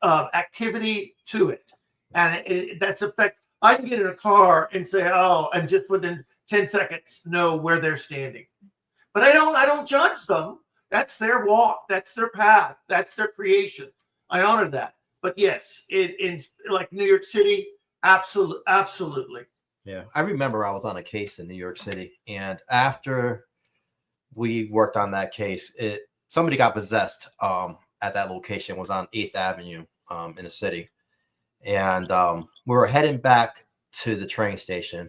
activity to it, and that's effect. I can get in a car and say, oh, and just within 10 seconds know where they're standing, but I don't judge them. That's their walk, that's their path, that's their creation. I honor that. But yes, in like New York City, absolutely. Yeah, I remember I was on a case in New York City, and after we worked on that case, somebody got possessed at that location. It was on 8th Avenue in the city, and we were heading back to the train station,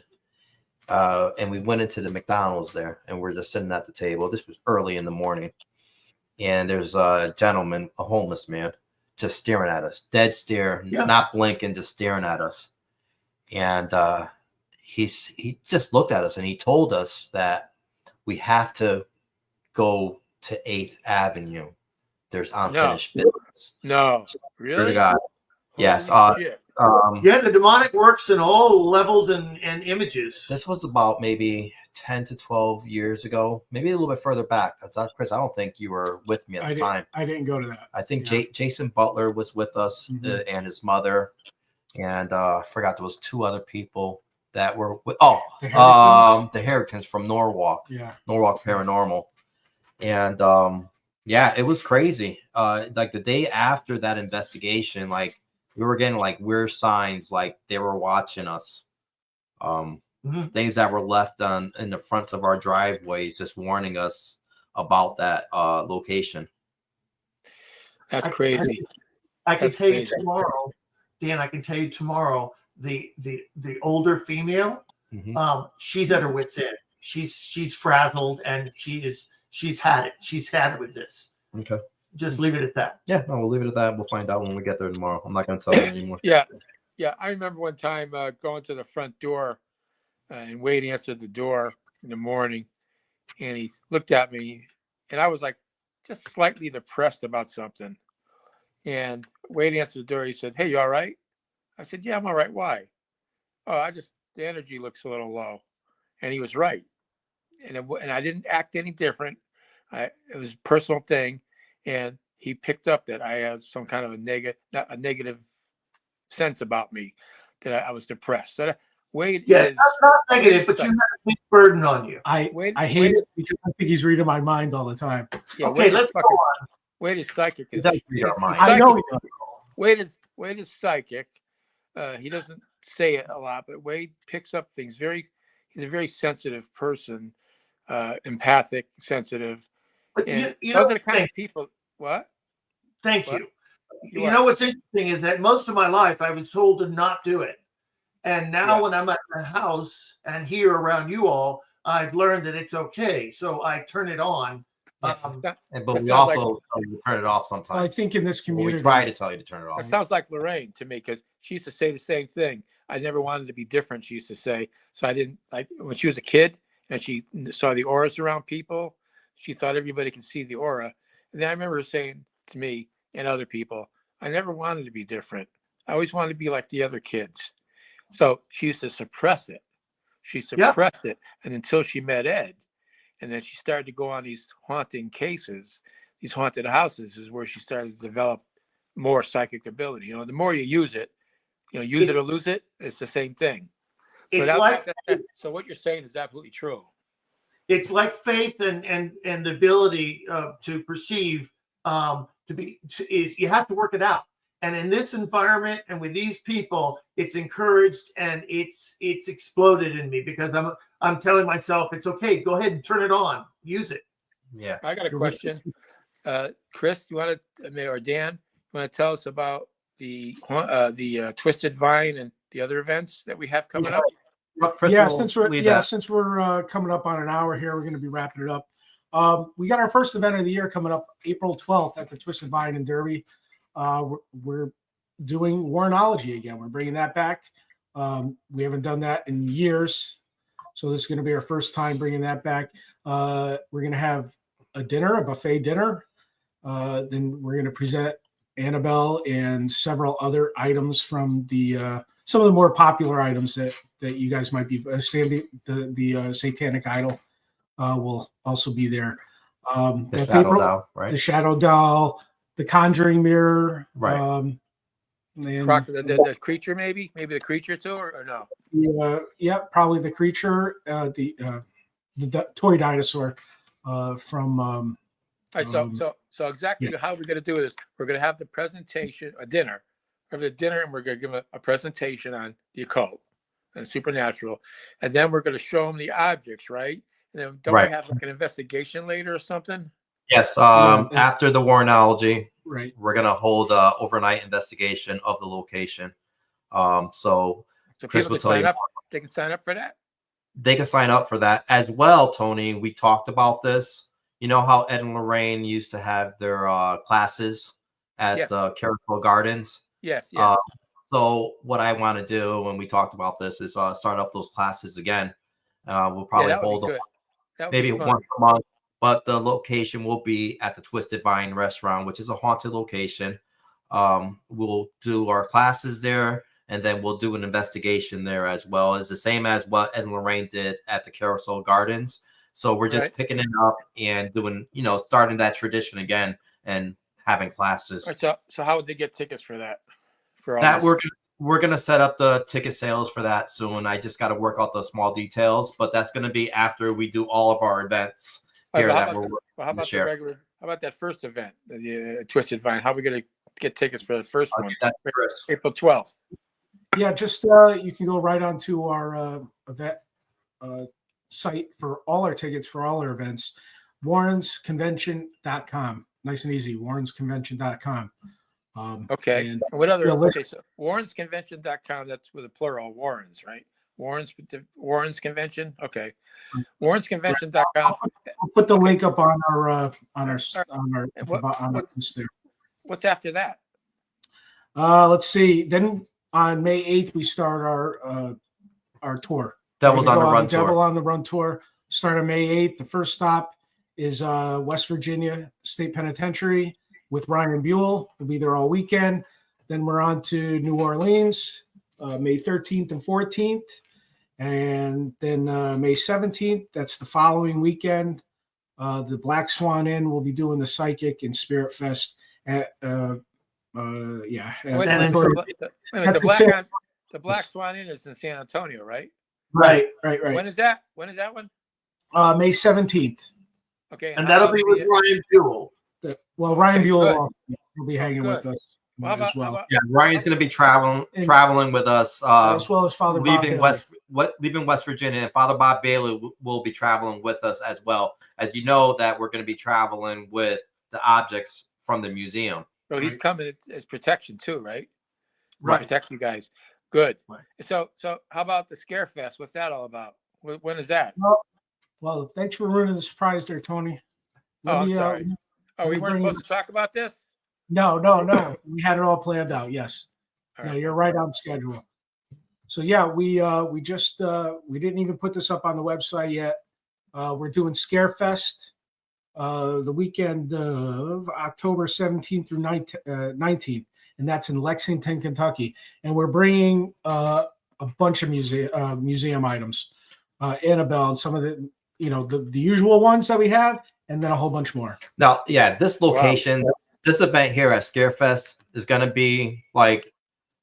and we went into the McDonald's there, and we're just sitting at the table. This was early in the morning, and there's a gentleman, a homeless man, just staring at us, dead stare, not blinking, just staring at us. And he just looked at us and he told us that we have to go to 8th Avenue. There's unfinished business. No, really? God. Yes. Yeah, the demonic works in all levels and images. This was about maybe 10 to 12 years ago, maybe a little bit further back. Chris, I don't think you were with me at the time. I didn't go to that. I think Jason Butler was with us and his mother, and I forgot there was 2 other people that were with. Oh, the Harringtons from Norwalk. Yeah, Norwalk Paranormal, and yeah, it was crazy. Like the day after that investigation, like we were getting like weird signs, like they were watching us. Things that were left in the fronts of our driveways, just warning us about that location. That's crazy. I can tell you tomorrow, Dan. I can tell you tomorrow. The older female, she's at her wit's end. She's frazzled, and she's had it. She's had it with this. Okay. Just leave it at that. Yeah, no, we'll leave it at that. We'll find out when we get there tomorrow. I'm not going to tell you anymore. Yeah. I remember one time going to the front door. And Wade answered the door in the morning, and he looked at me, and I was like just slightly depressed about something. And Wade answered the door. He said, "Hey, you all right?" I said, "Yeah, I'm all right." "Why?" "Oh, the energy looks a little low." And he was right. And I didn't act any different. It was a personal thing, and he picked up that I had some kind of a negative sense about me, that I was depressed. So Wade that's not negative, but you have a big burden on you. I hate it because I think he's reading my mind all the time. Yeah, okay, let's go on. Wade is psychic. I know. Wade is psychic. He doesn't say it a lot, but Wade picks up things. He's a very sensitive person, empathic, sensitive. But and you those know, are the kind of people. What? Thank you. You know what's interesting is that most of my life I was told to not do it. And now when I'm at the house and here around you all, I've learned that it's okay. So I turn it on. But we also tell you to turn it off sometimes. I think in this community, we try to tell you to turn it off. It sounds like Lorraine to me, because she used to say the same thing. I never wanted to be different, she used to say. So I didn't, like when she was a kid and she saw the auras around people, she thought everybody could see the aura. And then I remember her saying to me and other people, I never wanted to be different. I always wanted to be like the other kids. So she used to suppress it. She suppressed it. And until she met Ed, and then she started to go on these haunting cases, these haunted houses, is where she started to develop more psychic ability. You know, the more you use it, use it or lose it, it's the same thing. So, so what you're saying is absolutely true. It's like faith and the ability to perceive, is you have to work it out. And in this environment and with these people, it's encouraged and it's exploded in me, because I'm telling myself it's okay. Go ahead and turn it on. Use it. Yeah. I got a question. Chris, you want to, or Dan, you want to tell us about the Twisted Vine and the other events that we have coming up? Since we're coming up on an hour here, we're going to be wrapping it up. We got our first event of the year coming up April 12th at the Twisted Vine in Derby. We're doing Warrenology again. We're bringing that back. We haven't done that in years, so this is going to be our first time bringing that back. We're going to have a buffet dinner. Then we're going to present Annabelle and several other items from the some of the more popular items that you guys might be. The Satanic Idol will also be there. The Shadow Doll, right? The Shadow Doll. the Conjuring Mirror. Right. And The creature, maybe the creature too, or no? yeah, probably the creature, the toy dinosaur from. All right, so exactly how we're going to do this? We're going to have the presentation, a dinner, and we're going to give a presentation on the occult and supernatural, and then we're going to show them the objects, right? And then don't we have like an investigation later or something? Yes. After the Warrenology, right, we're gonna hold a overnight investigation of the location. So Chris people will can tell sign you. up. They can sign up for that. They can sign up for that as well, Tony. We talked about this. You know how Ed and Lorraine used to have their classes at the Carousel Gardens? Yes, yes. So what I want to do when we talked about this is start up those classes again. We'll probably hold them maybe once a month, but the location will be at the Twisted Vine restaurant, which is a haunted location. We'll do our classes there, and then we'll do an investigation there as well. It's the same as what Ed and Lorraine did at the Carousel Gardens. So we're just picking it up and doing, starting that tradition again and having classes. Right, so how would they get tickets for that? For all that this? we're gonna set up the ticket sales for that soon. I just got to work out the small details, but that's gonna be after we do all of our events here that we're working to share. How about that first event, the Twisted Vine? How are we gonna get tickets for the first one? April 12th. Yeah, just you can go right onto our event site for all our tickets for all our events. WarrensConvention.com. Nice and easy. WarrensConvention.com. Okay. And what other? Okay, so WarrensConvention.com. That's with a plural. Warrens, right? Warrens Convention. Okay. WarrensConvention.com. I'll put the link up on our this there. What's after that? Let's see. Then on May 8th we start our tour. Devil's on the Run tour. Devil on the Run tour. Start on May 8th. The first stop is West Virginia State Penitentiary with Ryan Buell. We'll be there all weekend. Then we're on to New Orleans, May 13th and 14th. And then May 17th, that's the following weekend. The Black Swan Inn will be doing the Psychic and Spirit Fest at The Black Swan Inn is in San Antonio, right? Right. When is that? When is that one? May 17th. Okay. And that'll be with Ryan Buell. Ryan Buell will be hanging with us as well. Yeah, Ryan's going to be traveling with us, as well as Father leaving West Virginia, and Father Bob Bailey will be traveling with us as well. As you know, that we're going to be traveling with the objects from the museum. So he's coming as protection too, right? Right. Protect you guys. Good. Right. So how about the Scare Fest? What's that all about? When is that? Well, thanks for ruining the surprise there, Tony. I'm sorry. We weren't supposed to talk about this? No. We had it all planned out. Yes. No, you're right on schedule. So yeah, we just we didn't even put this up on the website yet. We're doing Scare Fest the weekend of October 17th through 19th, and that's in Lexington, Kentucky. And we're bringing a bunch of museum items, Annabelle, and some of the the usual ones that we have, and then a whole bunch more. Now, this location, this event here at Scarefest is going to be like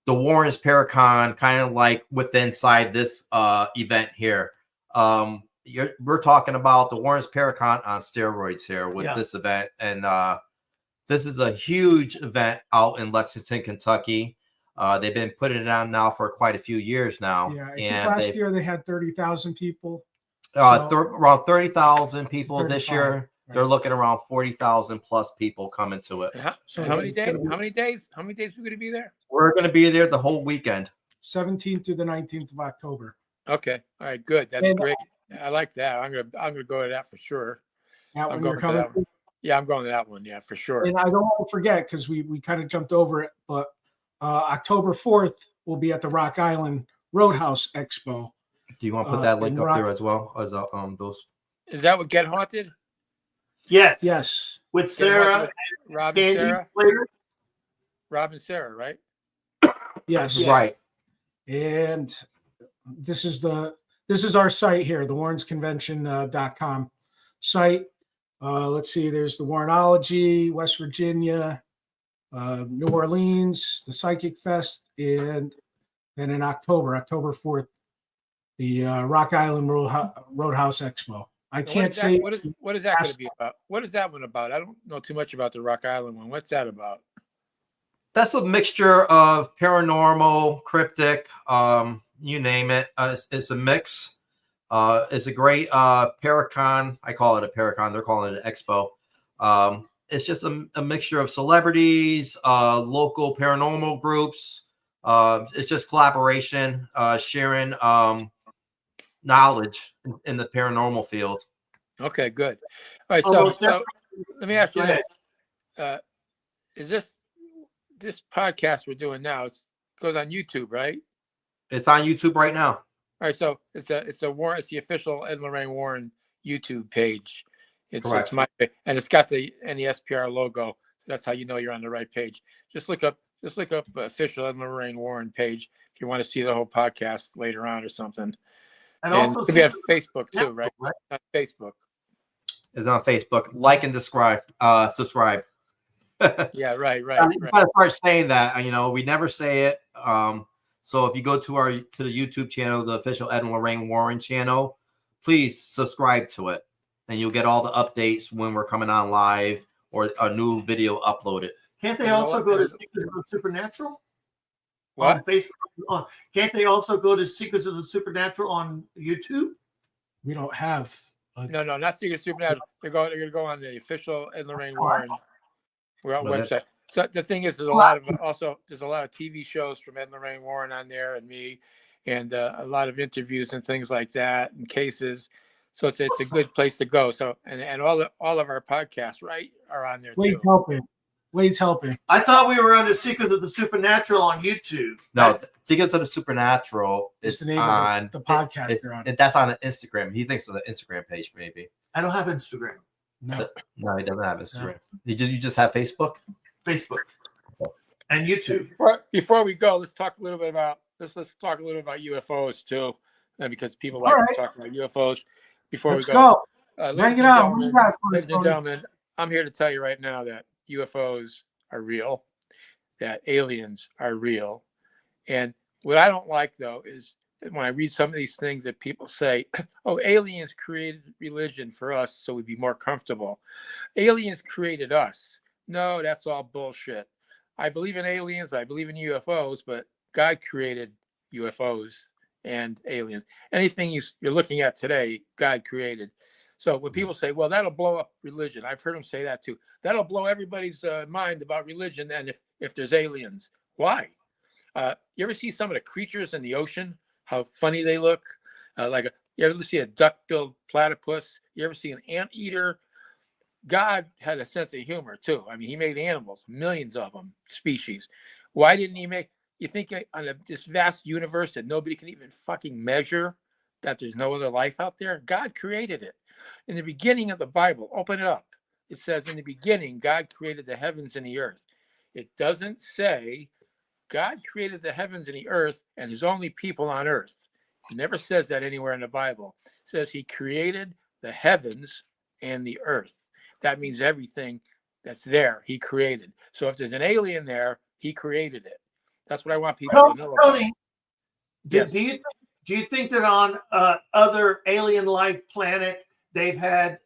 the Warrens Paracon, kind of like inside this event here. We're talking about the Warrens Paracon on steroids here with this event, and this is a huge event out in Lexington, Kentucky. They've been putting it on now for quite a few years now. Yeah, I think last year they had 30,000 people. Around 30,000 people 35, this year. right. They're looking around 40,000 plus people coming to it. How many days? How many days are we going to be there? We're going to be there the whole weekend. 17th to the 19th of October. Okay. All right. Good. That's great. I like that. I'm gonna go to that for sure. I'm going to that one. Yeah, I'm going to that one. Yeah, for sure. And I don't want to forget because we kind of jumped over it, but October 4th we'll be at the Rock Island Roadhouse Expo. Do you want to put that link up there as well as those? Is that what Get Haunted? Yes. With Sarah, Rob and Sarah. Later. Rob and Sarah, right? Yes. Right. And this is our site here, the WarrensConvention.com site. Let's see. There's the Warrenology, West Virginia, New Orleans, the Psychic Fest, and then in October 4th, the Rock Island Roadhouse Expo. I And can't say what is that going to be about? What is that one about? I don't know too much about the Rock Island one. What's that about? That's a mixture of paranormal, cryptic, you name it. It's a mix. It's a great Paracon. I call it a Paracon. They're calling it an expo. It's just a mixture of celebrities, local paranormal groups. It's just collaboration, sharing knowledge in the paranormal field. Okay, good. All right, Almost so let me ask you Go ahead. this: Is this podcast we're doing now? It goes on YouTube, right? It's on YouTube right now. All right, so it's the official Ed and Lorraine Warren YouTube page. It's Correct. and it's got the NESPR logo. So that's how you know you're on the right page. Just look up official Ed and Lorraine Warren page if you want to see the whole podcast later on or something. And And also, it could be on Facebook too, right? On Facebook. It's on Facebook. Like and subscribe. Yeah, right. I gotta start saying that. We never say it. So if you go to the YouTube channel, the official Ed and Lorraine Warren channel, please subscribe to it, and you'll get all the updates when we're coming on live or a new video uploaded. can't they You know also what? go to Secrets of the Supernatural What? on Facebook? Can't they also go to Secrets of the Supernatural on YouTube? we don't have. No, not Secret Supernatural. They're going to go on the official Ed and Lorraine Warren website. So the thing is, there's a lot of TV shows from Ed and Lorraine Warren on there, and me, and a lot of interviews and things like that, and cases. So it's a good place to go. So and all of our podcasts, right, are on there too. Wade's helping. I thought we were under Secrets of the Supernatural on YouTube. No, Secrets of the Supernatural It's is the name on of the podcast they're on. That's on Instagram. He thinks of the Instagram page, maybe. I don't have Instagram, No. No, he doesn't have Instagram. You just have Facebook. Facebook, and YouTube. Before we go, let's talk a little bit about UFOs too, because people like to talk about UFOs. Before Let's we go, Bring it on. What do you got for us, ladies and Tony? gentlemen, I'm here to tell you right now that UFOs are real, that aliens are real, and what I don't like though is when I read some of these things that people say, "Oh, aliens created religion for us so we'd be more comfortable. Aliens created us." No, that's all bullshit. I believe in aliens. I believe in UFOs, but God created UFOs and aliens. Anything you're looking at today, God created. So when people say, well, that'll blow up religion, I've heard them say that too. That'll blow everybody's mind about religion. And if there's aliens, why? You ever see some of the creatures in the ocean? How funny they look? You ever see a duck-billed platypus? You ever see an anteater? God had a sense of humor too. I mean, he made animals, millions of them, species. Why didn't he make? You think on this vast universe that nobody can even fucking measure, that there's no other life out there? God created it. In the beginning of the Bible, open it up. It says, in the beginning, God created the heavens and the earth. It doesn't say God created the heavens and the earth and there's only people on earth. It never says that anywhere in the Bible. It says he created the heavens and the earth. That means everything that's there, he created. So if there's an alien there, he created it. That's what I want people to know. Tony, Yes. do you think that on other alien life planet they've had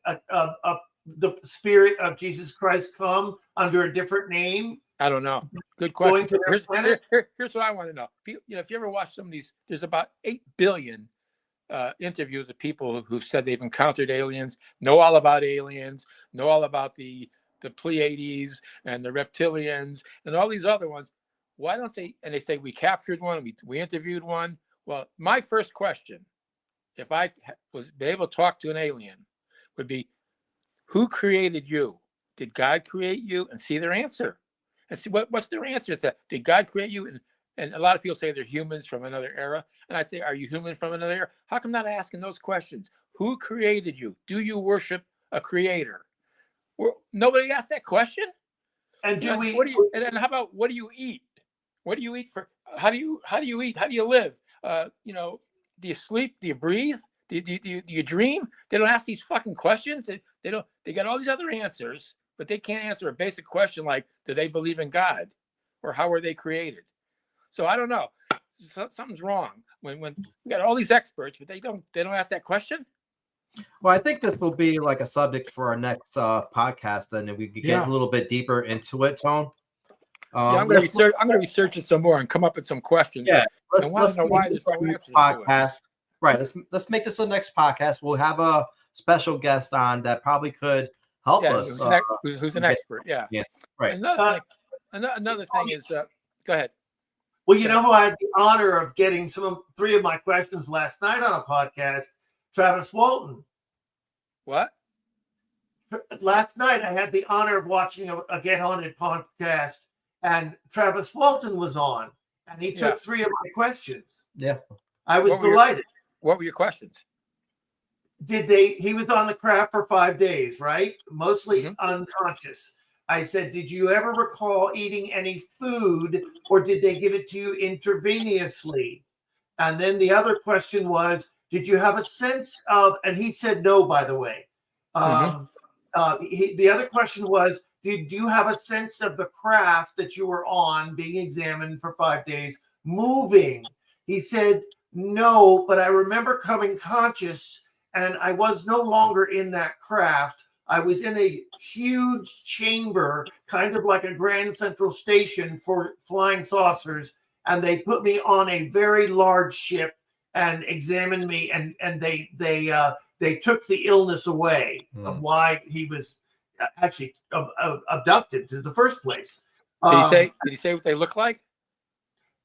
the spirit of Jesus Christ come under a different name? I don't know. Good Going question. to their planet? Here's what I want to know. If you ever watch some of these, there's about 8 billion interviews of people who've said they've encountered aliens, know all about aliens, know all about the Pleiades and the reptilians and all these other ones. Why don't they? And they say we captured one, we interviewed one. Well, my first question, if I was able to talk to an alien, would be, who created you? Did God create you? And see their answer. And see what's their answer to that. Did God create you? And a lot of people say they're humans from another era. And I say, are you human from another era? How come not asking those questions? Who created you? Do you worship a creator? Nobody asked that question. And do we? And then how about what do you eat? What do you eat for? How do you eat? How do you live? Do you sleep? Do you breathe? Do you dream? They don't ask these fucking questions. They don't. They got all these other answers. but they can't answer a basic question like, do they believe in God, or how were they created? So I don't know. Something's wrong when we got all these experts, but they don't ask that question. Well, I think this will be like a subject for our next podcast, and we could get a little bit deeper into it, Tone. I'm going to research it some more and come up with some questions. Yeah, let's know why there's no answers podcast. Right. Let's make this the next podcast. We'll have a special guest on that probably could help us. Who's an expert? Yeah. Yes. Right. Another thing is, go ahead. Well, you know who I had the honor of getting three of my questions last night on a podcast? Travis Walton. What? Last night I had the honor of watching a Get Haunted podcast, and Travis Walton was on, and he took three of my questions. Yeah. I was delighted. What were your questions? He was on the craft for 5 days, right? Mostly unconscious. I said, did you ever recall eating any food, or did they give it to you intravenously? And then the other question was, did you have a sense of, and he said no, by the way. The other question was, did you have a sense of the craft that you were on being examined for 5 days moving? He said, no, but I remember coming conscious, and I was no longer in that craft. I was in a huge chamber, kind of like a Grand Central Station for flying saucers, and they put me on a very large ship and examined me, and they took the illness away of why he was actually abducted in the first place. Did he say what they look like?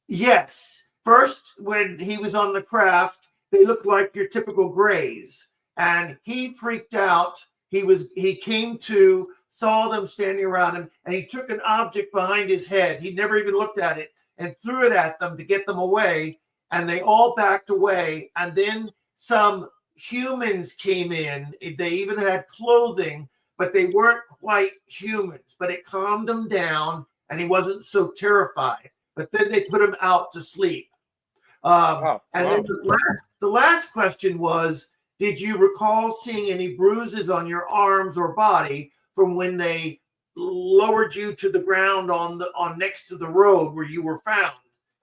Yes. First, when he was on the craft, they looked like your typical grays, and he freaked out. He came to, saw them standing around him, and he took an object behind his head. He never even looked at it, and threw it at them to get them away, and they all backed away. And then some humans came in. They even had clothing, but they weren't quite humans. But it calmed him down, and he wasn't so terrified. But then they put him out to sleep. Then the last question was, did you recall seeing any bruises on your arms or body from when they lowered you to the ground on next to the road where you were found?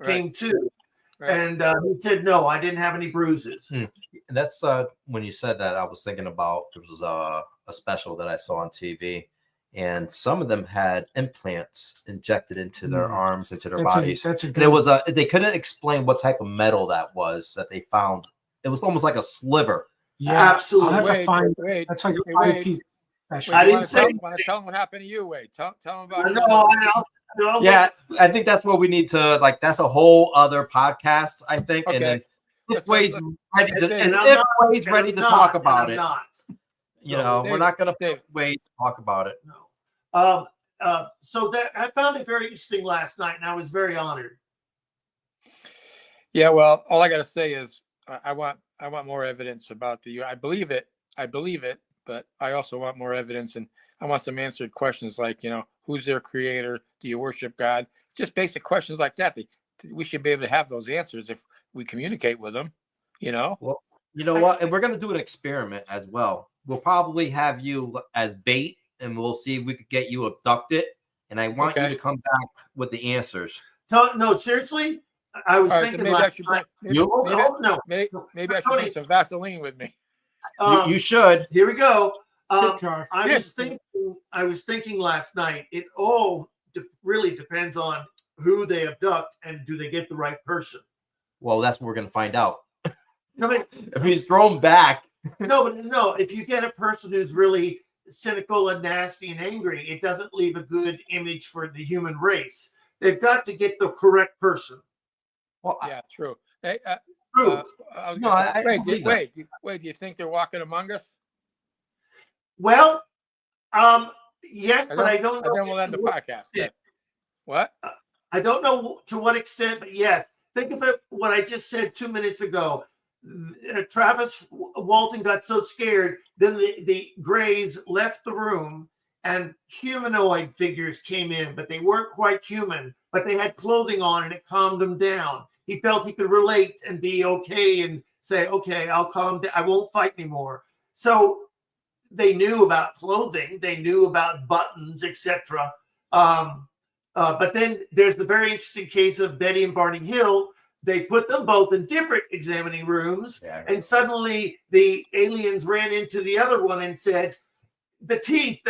Came to. Right. And he said, no, I didn't have any bruises. That's when you said that, I was thinking about, there was a special that I saw on TV, and some of them had implants injected into their arms, into their bodies. They couldn't explain what type of metal that was that they found. It was almost like a sliver. Yeah, absolutely. I'll have to find. That's like a 5-piece. I didn't say. Want to tell them what happened to you, Wade? Tell them about it. No. Yeah, I think that's what we need to, like, that's a whole other podcast, I think. Okay. And then if Wade's ready to talk about it, we're not going to wait to talk about it. No. So that I found it very interesting last night, and I was very honored. Yeah, well, all I got to say is I want more evidence about I believe it, but I also want more evidence, and I want some answered questions like, who's their creator? Do you worship God? Just basic questions like that. We should be able to have those answers if we communicate with them, Well, you know what? And we're going to do an experiment as well. We'll probably have you as bait, and we'll see if we could get you abducted. And I want you to come back with the answers. No, seriously? I was thinking maybe I should bring some Vaseline with me. You should. Here we go. I was thinking last night, it all really depends on who they abduct and do they get the right person. Well, that's what we're going to find out. If he's thrown back. No, if you get a person who's really cynical and nasty and angry, it doesn't leave a good image for the human race. They've got to get the correct person. Well, yeah, true. Hey, true. Wait, do you think they're walking among us? Well, yes, but I don't know. Then we'll end the podcast. What? I don't know to what extent, but yes. Think of it, what I just said 2 minutes ago. Travis Walton got so scared, then the Greys left the room, and humanoid figures came in, but they weren't quite human, but they had clothing on, and it calmed him down. He felt he could relate and be okay and say, okay, I'll calm down. I won't fight anymore. So they knew about clothing, they knew about buttons, etc. But then there's the very interesting case of Betty and Barney Hill. They put them both in different examining rooms, and suddenly the aliens ran into the other one and said, the teeth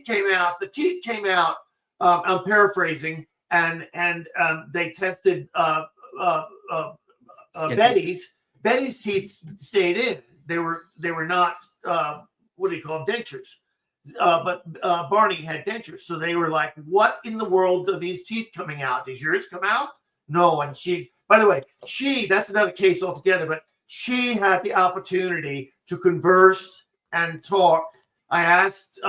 came out. I'm paraphrasing, and they tested Betty's teeth stayed in. They were not what do you call them, dentures. But Barney had dentures, so they were like, "What in the world are these teeth coming out? Does yours come out?" No, and she. By the way, that's another case altogether. But she had the opportunity to converse and talk. I asked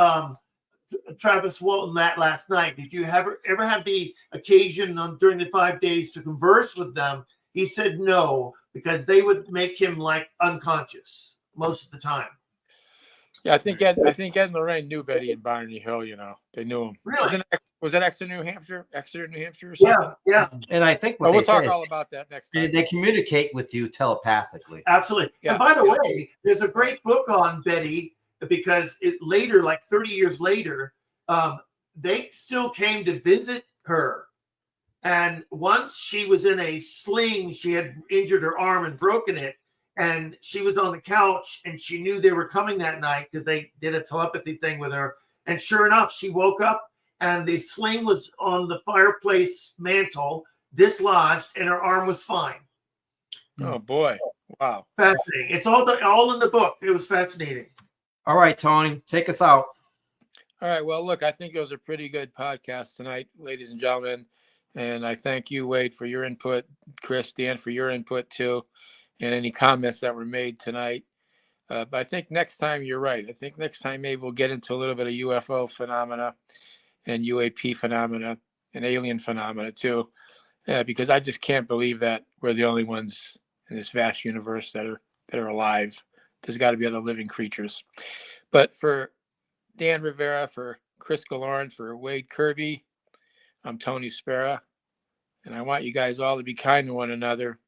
Travis Walton that last night. Did you ever have the occasion during the 5 days to converse with them? He said no, because they would make him like unconscious most of the time. Yeah, I think Ed and Lorraine knew Betty and Barney Hill. You know, they knew him. Really? Was it Exeter, New Hampshire? Exeter, New Hampshire, or something? Yeah. And I think what We'll they talk say all is about that next time. they communicate with you telepathically. Absolutely. Yeah. And by the way, there's a great book on Betty, because it later, like 30 years later, they still came to visit her. And once she was in a sling, she had injured her arm and broken it. And she was on the couch, and she knew they were coming that night because they did a telepathy thing with her. And sure enough, she woke up and the sling was on the fireplace mantle, dislodged, and her arm was fine. Oh boy! Wow. Fascinating. It's all in the book. It was fascinating. All right, Tony, take us out. All right. Well, look, I think it was a pretty good podcast tonight, ladies and gentlemen. And I thank you, Wade, for your input, Chris, Dan, for your input too, and any comments that were made tonight. But I think next time, you're right. I think next time maybe we'll get into a little bit of UFO phenomena and UAP phenomena and alien phenomena too, because I just can't believe that we're the only ones in this vast universe that are alive. There's got to be other living creatures. But for Dan Rivera, for Chris Galoran, for Wade Kirby, I'm Tony Spera, and I want you guys all to be kind to one another,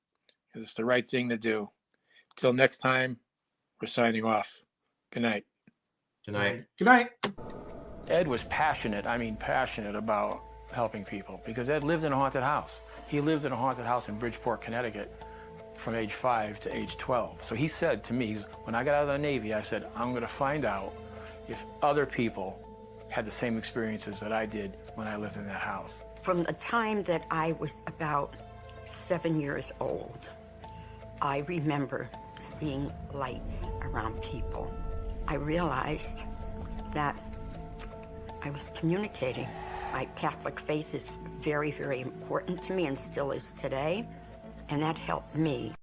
because it's the right thing to do. Till next time, we're signing off. Good night. Good night. Good night. Ed was passionate about helping people, because Ed lived in a haunted house. He lived in a haunted house in Bridgeport, Connecticut from age 5 to age 12. So he said to me, when I got out of the Navy, I said, I'm going to find out if other people had the same experiences that I did when I lived in that house. From the time that I was about 7 years old, I remember seeing lights around people. I realized that I was communicating. My Catholic faith is very, very important to me and still is today. And that helped me